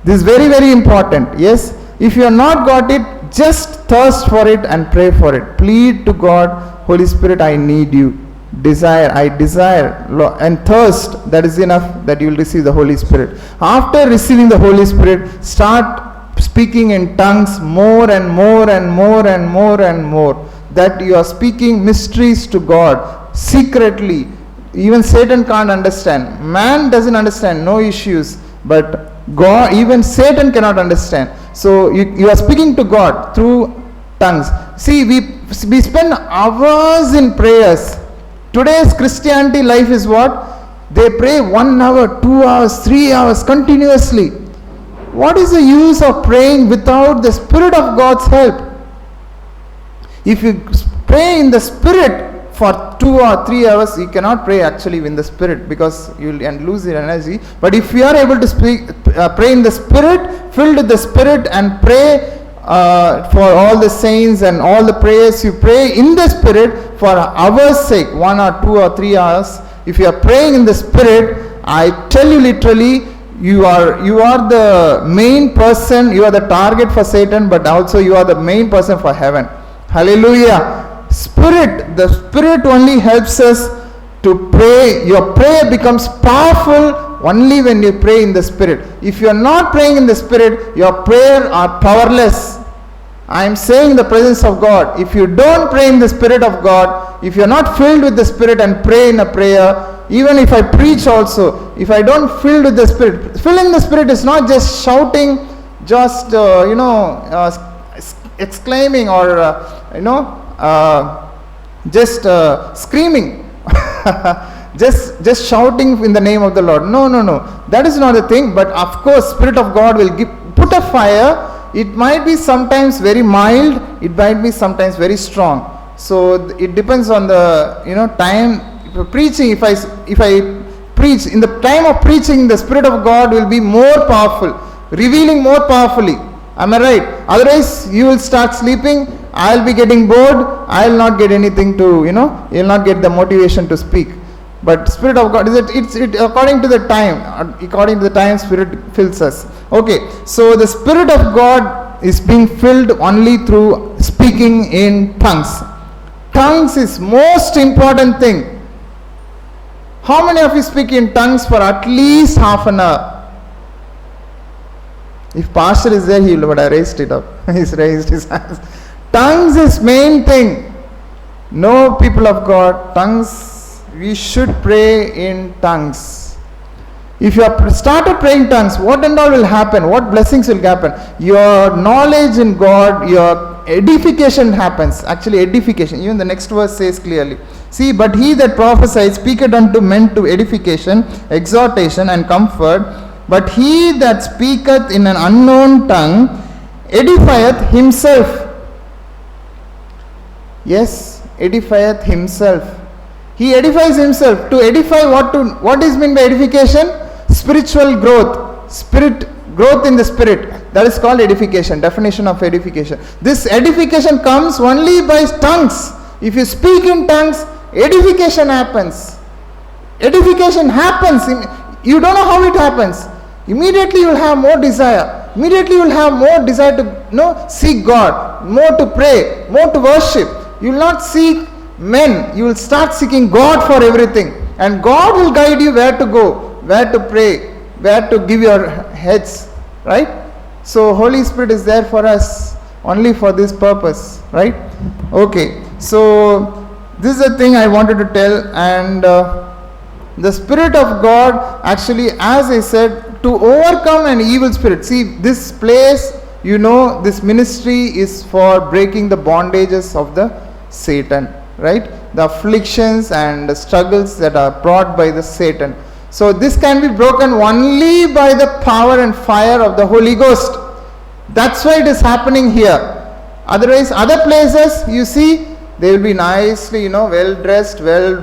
This is very, very important. Yes? If you have not got it, just thirst for it and pray for it. Plead to God, Holy Spirit, I need you. I desire and thirst. That is enough that you will receive the Holy Spirit. After receiving the Holy Spirit, start speaking in tongues more and more and more and more and more. That you are speaking mysteries to God secretly. Even Satan can't understand. Man doesn't understand, no issues. But God, even Satan cannot understand. So you are speaking to God through tongues. See, we spend hours in prayers. Today's Christianity life is what? They pray 1 hour, 2 hours, 3 hours continuously. What is the use of praying without the Spirit of God's help? If you pray in the Spirit for 2 or 3 hours, you cannot pray actually in the Spirit because you will lose your energy. But if you are able to pray in the Spirit, filled with the Spirit, and pray for all the saints and all the prayers you pray in the Spirit for hours sake, 1 or 2 or 3 hours, if you are praying in the Spirit, I tell you literally, you are the main person, you are the target for Satan, but also you are the main person for heaven. Hallelujah. Spirit, the Spirit only helps us to pray. Your prayer becomes powerful only when you pray in the Spirit. If you are not praying in the Spirit, your prayers are powerless. I am saying the presence of God. If you don't pray in the Spirit of God, if you are not filled with the Spirit and pray in a prayer, even if I preach also, if I don't fill with the Spirit, filling the Spirit is not just shouting, just exclaiming or just screaming. just shouting in the name of the Lord. No. That is not a thing. But of course, Spirit of God will put a fire. It might be sometimes very mild. It might be sometimes very strong. So it depends on the time. Preaching. If I preach in the time of preaching, the Spirit of God will be more powerful, revealing more powerfully. Am I right? Otherwise, you will start sleeping. I'll be getting bored. I'll not get anything to, you'll not get the motivation to speak. But Spirit of God, it's according to the time. According to the time, Spirit fills us. Okay, so the Spirit of God is being filled only through speaking in tongues. Tongues is most important thing. How many of you speak in tongues for at least half an hour? If Pastor is there, he would have raised it up. He's raised his hands. Tongues is main thing. No, people of God, tongues, we should pray in tongues. If you have started praying tongues, what and all will happen? What blessings will happen? Your knowledge in God, your edification happens. Actually, edification. Even the next verse says clearly. See, but he that prophesies speaketh unto men to edification, exhortation, and comfort. But he that speaketh in an unknown tongue edifieth himself. Yes, edifieth himself. He edifies himself. To edify, what is meant by edification? Spiritual growth. Growth in the spirit. That is called edification. Definition of edification. This edification comes only by tongues. If you speak in tongues, edification happens. Edification happens. You don't know how it happens. Immediately you will have more desire. Immediately you will have more desire to seek God, more to pray, more to worship. You will not seek men. You will start seeking God for everything. And God will guide you where to go, where to pray, where to give your heads. Right? So Holy Spirit is there for us only for this purpose. Right? Okay. So this is the thing I wanted to tell. And the Spirit of God, actually, as I said, to overcome an evil spirit. See, this place, this ministry is for breaking the bondages of the Satan, right? The afflictions and the struggles that are brought by the Satan. So this can be broken only by the power and fire of the Holy Ghost. That's why it is happening here. Otherwise, other places, you see, they will be nicely, well dressed, well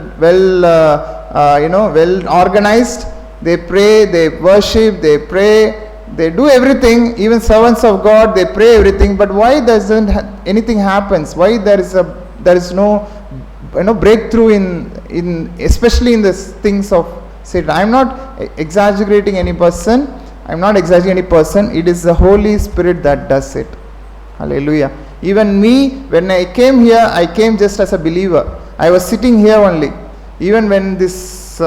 organized. They pray, they worship, they pray, they do everything. Even servants of God, they pray everything. But why doesn't anything happens? Why there is no breakthrough in especially in the things of Satan? I'm not exaggerating any person. It is the Holy Spirit that does it. Hallelujah. Even me, when I came here, I came just as a believer. I was sitting here only. Even when this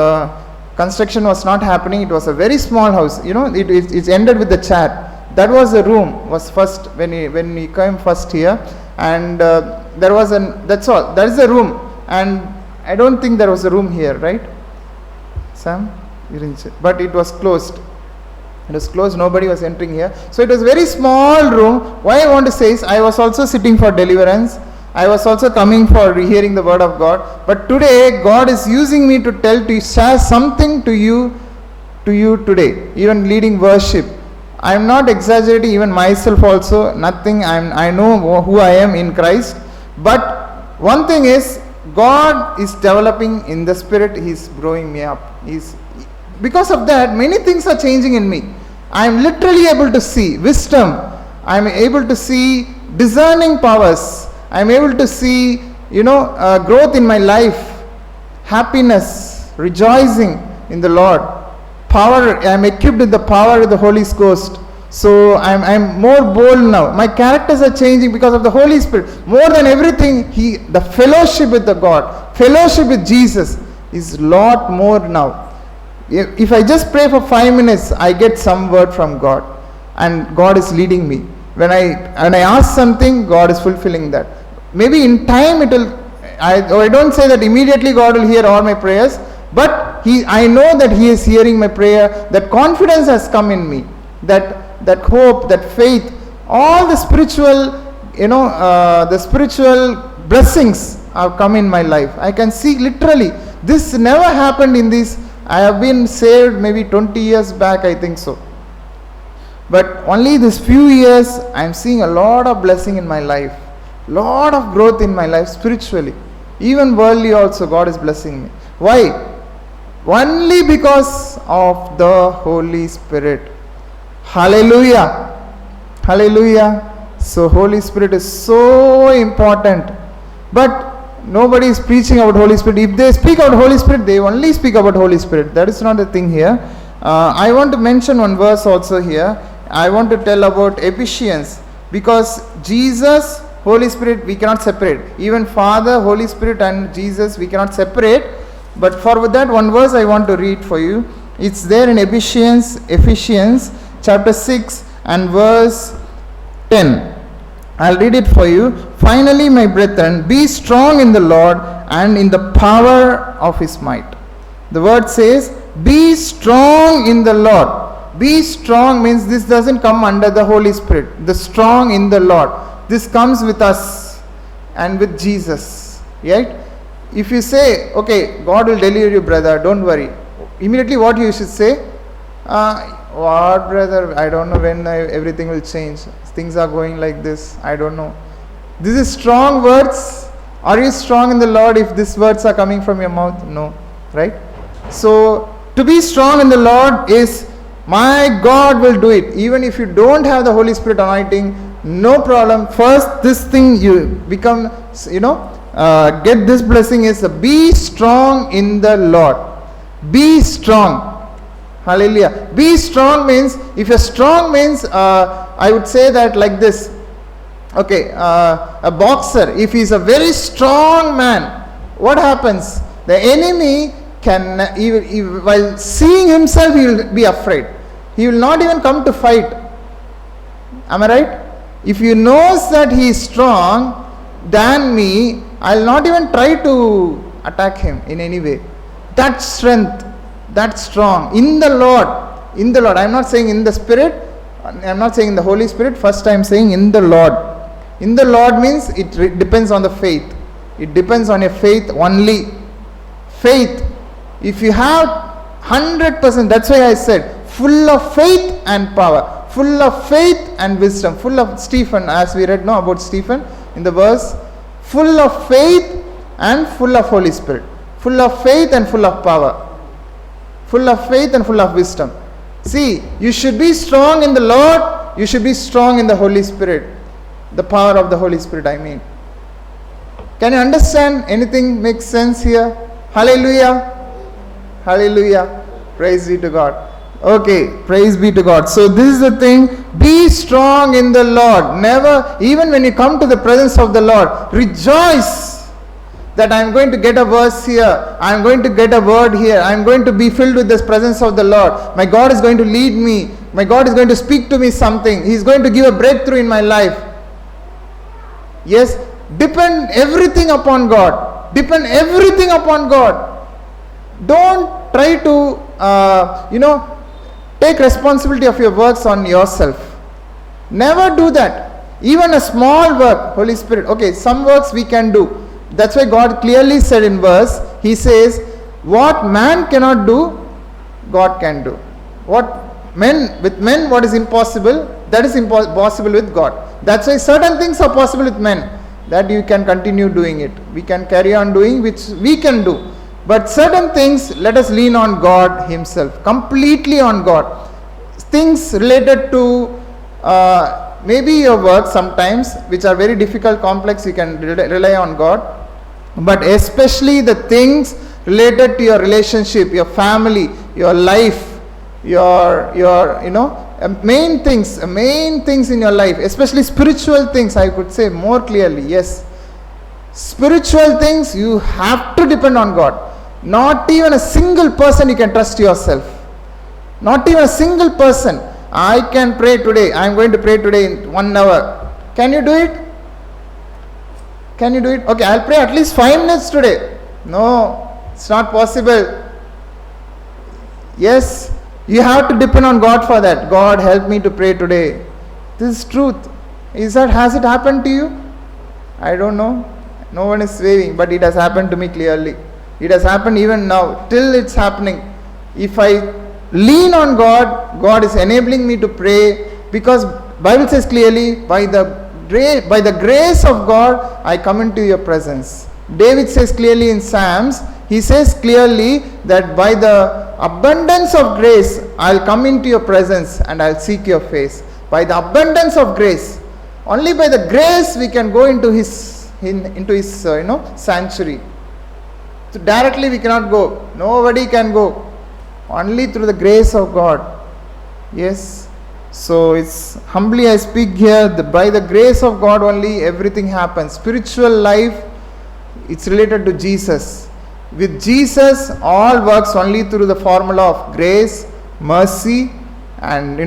construction was not happening, it was a very small house. It ended with the chair. That was the room. Was first when we came first here, and there was that's all. That is the room, and I don't think there was a room here, right, Sam? You didn't say. But it was closed. It was closed. Nobody was entering here. So it was a very small room. Why I want to say is, I was also sitting for deliverance. I was also coming for hearing the word of God. But today, God is using me to share something to you today. Even leading worship. I am not exaggerating, even myself also. Nothing. I know who I am in Christ. But one thing is, God is developing in the spirit. He is growing me up. Because of that, many things are changing in me. I am literally able to see wisdom. I am able to see discerning powers. I am able to see, growth in my life, happiness, rejoicing in the Lord, power. I am equipped with the power of the Holy Ghost. So I am more bold now. My characters are changing because of the Holy Spirit. More than everything, the fellowship with the God, fellowship with Jesus is a lot more now. If I just pray for 5 minutes, I get some word from God, and God is leading me. When I ask something, God is fulfilling that. Maybe in time I don't say that immediately God will hear all my prayers, but I know that He is hearing my prayer. That confidence has come in me, that hope, that faith, all the spiritual, the spiritual blessings have come in my life. I can see literally, this never happened in this. I have been saved maybe 20 years back, I think so. But only this few years, I am seeing a lot of blessing in my life. Lot of growth in my life spiritually. Even worldly also, God is blessing me. Why? Only because of the Holy Spirit. Hallelujah. Hallelujah. So Holy Spirit is so important. But nobody is preaching about Holy Spirit. If they speak about Holy Spirit, they only speak about Holy Spirit. That is not the thing here. I want to mention one verse also here. I want to tell about Ephesians. Because Jesus, Holy Spirit, we cannot separate. Even Father, Holy Spirit and Jesus, we cannot separate. But for that one verse I want to read for you. It's there in Ephesians chapter 6 and verse 10. I'll read it for you. Finally, my brethren, be strong in the Lord and in the power of His might. The word says, be strong in the Lord. Be strong means this doesn't come under the Holy Spirit. The strong in the Lord. This comes with us and with Jesus. Right? If you say, okay, God will deliver you, brother, don't worry. Immediately what you should say? What, brother? I don't know when everything will change. Things are going like this. I don't know. This is strong words. Are you strong in the Lord if these words are coming from your mouth? No. Right? So, to be strong in the Lord is, my God will do it. Even if you don't have the Holy Spirit anointing, no problem. First, this thing you become, get this blessing is be strong in the Lord. Be strong. Hallelujah. Be strong means, if you're strong means, I would say that like this. Okay, a boxer, if he's a very strong man, what happens? The enemy can, while seeing himself, he will be afraid. He will not even come to fight. Am I right? If he knows that he is strong than me, I'll not even try to attack him in any way. That strength, that strong in the Lord. In the Lord. I'm not saying in the Spirit. I'm not saying in the Holy Spirit. First I'm saying in the Lord. In the Lord means it depends on the faith. It depends on your faith only. Faith. If you have 100%, that's why I said, full of faith and power. Full of faith and wisdom. Full of Stephen, as we read now about Stephen in the verse. Full of faith and full of Holy Spirit. Full of faith and full of power. Full of faith and full of wisdom. See, you should be strong in the Lord. You should be strong in the Holy Spirit. The power of the Holy Spirit, I mean. Can you understand? Anything makes sense here? Hallelujah. Hallelujah. Praise be to God. Okay, praise be to God. So this is the thing. Be strong in the Lord. Never, even when you come to the presence of the Lord, rejoice that I am going to get a verse here. I am going to get a word here. I am going to be filled with this presence of the Lord. My God is going to lead me. My God is going to speak to me something. He is going to give a breakthrough in my life. Yes, depend everything upon God. Depend everything upon God. Don't try to, take responsibility of your works on yourself. Never do that. Even a small work, Holy Spirit. Okay, some works we can do. That's why God clearly said in verse, He says, what man cannot do, God can do. With men, what is impossible, that is possible with God. That's why certain things are possible with men, that you can continue doing it. We can carry on doing, which we can do. But certain things, let us lean on God Himself, completely on God. Things related to maybe your work sometimes, which are very difficult, complex, you can rely on God. But especially the things related to your relationship, your family, your life, your main things in your life, especially spiritual things, I could say more clearly. Yes, spiritual things, you have to depend on God. Not even a single person you can trust yourself. Not even a single person. I can pray today. I am going to pray today in 1 hour. Can you do it? Can you do it? Okay, I'll pray at least 5 minutes today. No, it's not possible. Yes, you have to depend on God for that. God, help me to pray today. This is truth. Has it happened to you? I don't know. No one is waving, but it has happened to me clearly. It has happened even now, till it's happening. If I lean on God, God is enabling me to pray, because Bible says clearly, by the grace of God, I come into your presence. David says clearly in Psalms, he says clearly that by the abundance of grace, I'll come into your presence and I'll seek your face. By the abundance of grace. Only by the grace we can go into his sanctuary. So directly we cannot go. Nobody can go. Only through the grace of God. Yes. So it's humbly I speak here, by the grace of God only everything happens. Spiritual life, it's related to Jesus. With Jesus, all works only through the formula of grace, mercy, and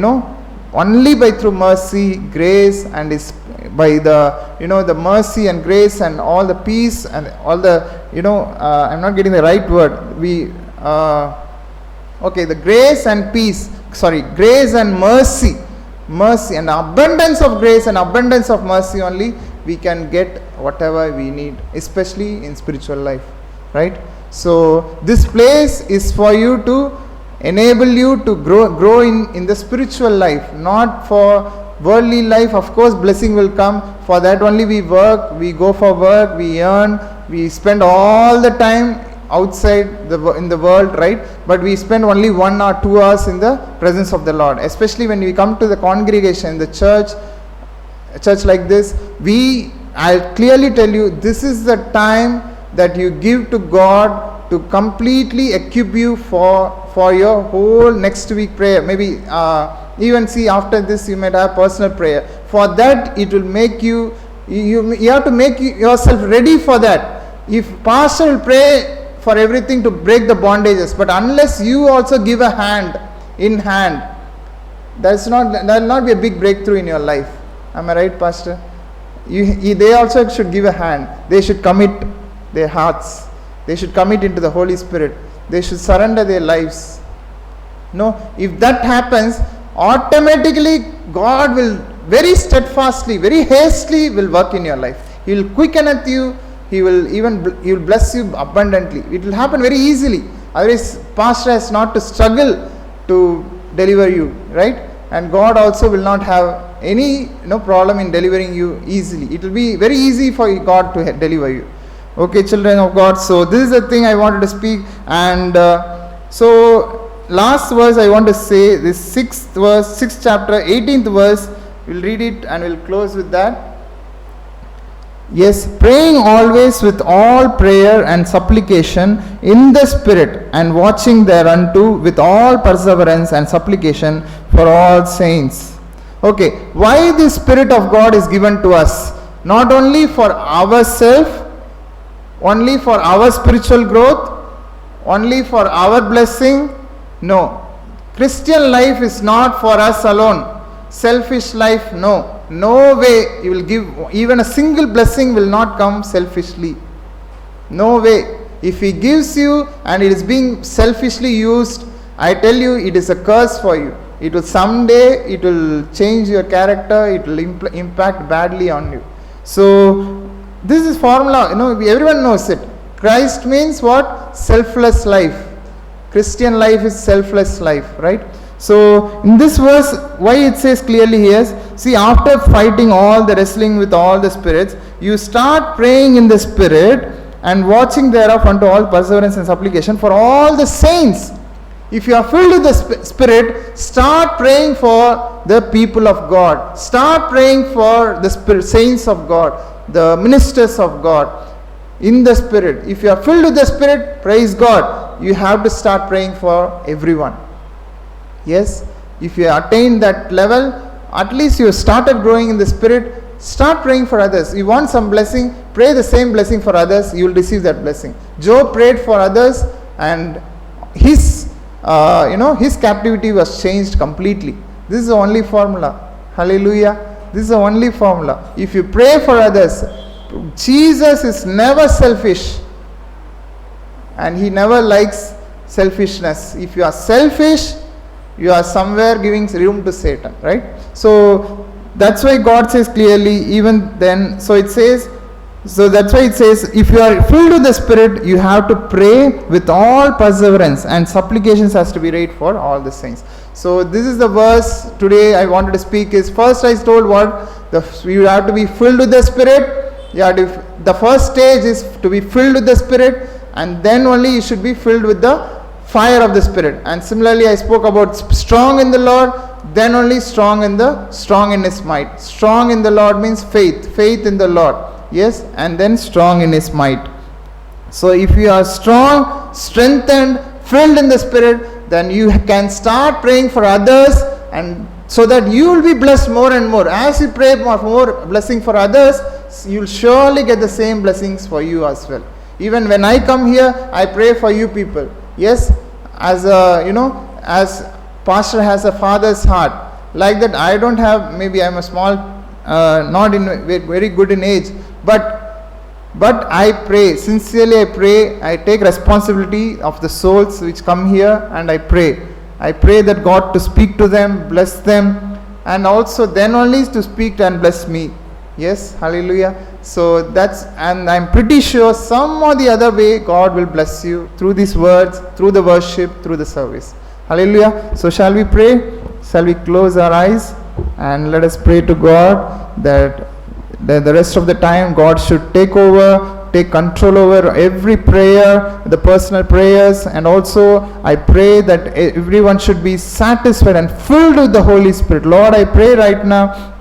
only through mercy, grace, and is by the mercy and grace and all the peace and all the I'm not getting the right word. Okay, the grace and peace, grace and mercy and abundance of grace and abundance of mercy only we can get whatever we need, especially in spiritual life, right? So this place is for you to enable you to grow in the spiritual life, not for worldly life. Of course blessing will come, for that only we work, we go for work, we earn, we spend all the time outside in the world, right? But we spend only 1 or 2 hours in the presence of the Lord, especially when we come to the congregation, the church like this. I'll clearly tell you, this is the time that you give to God to completely equip you for your whole next week prayer. Maybe even see after this you might have personal prayer. For that it will make you have to make yourself ready for that. If pastor will pray for everything to break the bondages, but unless you also give a hand in hand, there will not be a big breakthrough in your life. Am I right, pastor? They also should give a hand. They should commit their hearts. They should commit into the Holy Spirit. They should surrender their lives. No, if that happens, automatically God will very steadfastly, very hastily will work in your life. He will quicken at you. He will bless you abundantly. It will happen very easily. Otherwise, pastor has not to struggle to deliver you, right? And God also will not have any problem in delivering you easily. It will be very easy for God to deliver you. Okay, children of God. So this is the thing I wanted to speak. And so last verse I want to say, this 6th chapter, 18th verse. We'll read it and we'll close with that. Yes, praying always with all prayer and supplication in the Spirit, and watching thereunto with all perseverance and supplication for all saints. Okay, why the Spirit of God is given to us? Not only for ourselves, only for our spiritual growth, only for our blessing. No, Christian life is not for us alone. Selfish life, no. No way you will give, even a single blessing will not come selfishly. No way. If He gives you and it is being selfishly used, I tell you, it is a curse for you. It will someday, it will change your character, it will impact badly on you. So this is formula, everyone knows it. Christ means what? Selfless life. Christian life is selfless life, right? So in this verse, why it says clearly here, see, after fighting all the wrestling with all the spirits, you start praying in the Spirit and watching thereof unto all perseverance and supplication for all the saints. If you are filled with the Spirit, start praying for the people of God. Start praying for the saints of God, the ministers of God in the Spirit. If you are filled with the Spirit, praise God, you have to start praying for everyone. Yes, if you attain that level, at least you started growing in the Spirit, start praying for others. You want some blessing, pray the same blessing for others, you will receive that blessing. Job prayed for others and his captivity was changed completely. This is the only formula. Hallelujah. This is the only formula. If you pray for others, Jesus is never selfish and He never likes selfishness. If you are selfish, you are somewhere giving room to Satan, right? So that's why God says clearly, even then, so that's why it says, if you are filled with the Spirit, you have to pray with all perseverance, and supplications has to be read for all the saints. So this is the verse today I wanted to speak is, first I told you have to be filled with the Spirit. The first stage is to be filled with the Spirit, and then only you should be filled with the fire of the Spirit. And similarly I spoke about strong in the Lord, then only strong in His might. Strong in the Lord means faith in the Lord. Yes, and then strong in His might. So if you are strong, strengthened, filled in the Spirit, then you can start praying for others, and so that you will be blessed more and more. As you pray for more blessing for others, you will surely get the same blessings for you as well. Even when I come here, I pray for you people. Yes, as pastor has a father's heart, like that I don't have, maybe I'm a small, not in very good in age, but But I pray, sincerely I pray, I take responsibility of the souls which come here, and I pray. I pray that God to speak to them, bless them, and also then only to speak and bless me. Yes, hallelujah. So and I'm pretty sure some or the other way God will bless you through these words, through the worship, through the service. Hallelujah. So shall we pray? Shall we close our eyes and let us pray to God that the rest of the time God should take over, take control over every prayer, the personal prayers, and also I pray that everyone should be satisfied and filled with the Holy Spirit. Lord, I pray right now,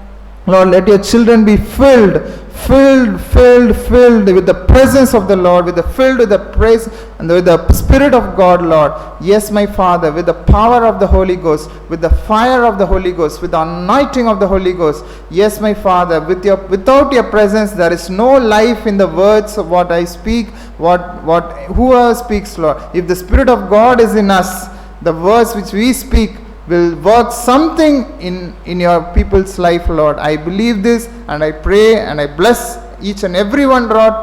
Lord, let your children be filled with the presence of the Lord, filled with the praise and with the Spirit of God, Lord. Yes, my Father, with the power of the Holy Ghost, with the fire of the Holy Ghost, with the anointing of the Holy Ghost. Yes, my Father, without your presence, there is no life in the words of what I speak, whoever speaks, Lord. If the Spirit of God is in us, the words which we speak will work something in your people's life, Lord. I believe this, and I pray and I bless each and every one, Lord.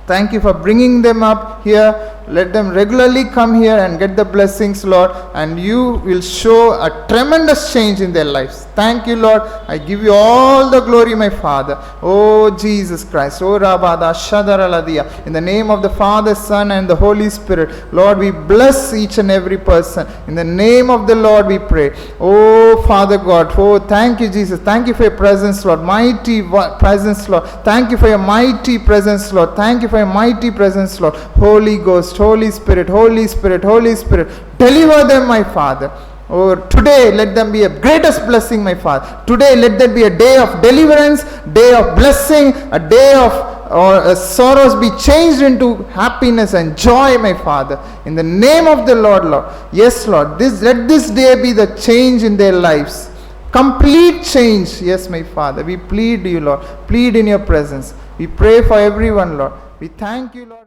Thank you for bringing them up here. Let them regularly come here and get the blessings, Lord, and you will show a tremendous change in their lives. Thank you, Lord. I give you all the glory, my Father. Oh, Jesus Christ. Oh, Rabada Shadaraladia. In the name of the Father, Son, and the Holy Spirit, Lord, we bless each and every person. In the name of the Lord, we pray. Oh, Father God. Oh, thank you, Jesus. Thank you for your presence, Lord. Mighty presence, Lord. Thank you for your mighty presence, Lord. Thank you for your mighty presence, Lord. Holy Ghost, Holy Spirit, Holy Spirit, Holy Spirit, deliver them, my Father. Oh, today let them be a greatest blessing, my Father. Today let there be a day of deliverance, day of blessing, a day of sorrows be changed into happiness and joy, my Father. In the name of the Lord, Lord. Yes, Lord. Let this day be the change in their lives. Complete change. Yes, my Father. We plead you, Lord. Plead in your presence. We pray for everyone, Lord. We thank you, Lord.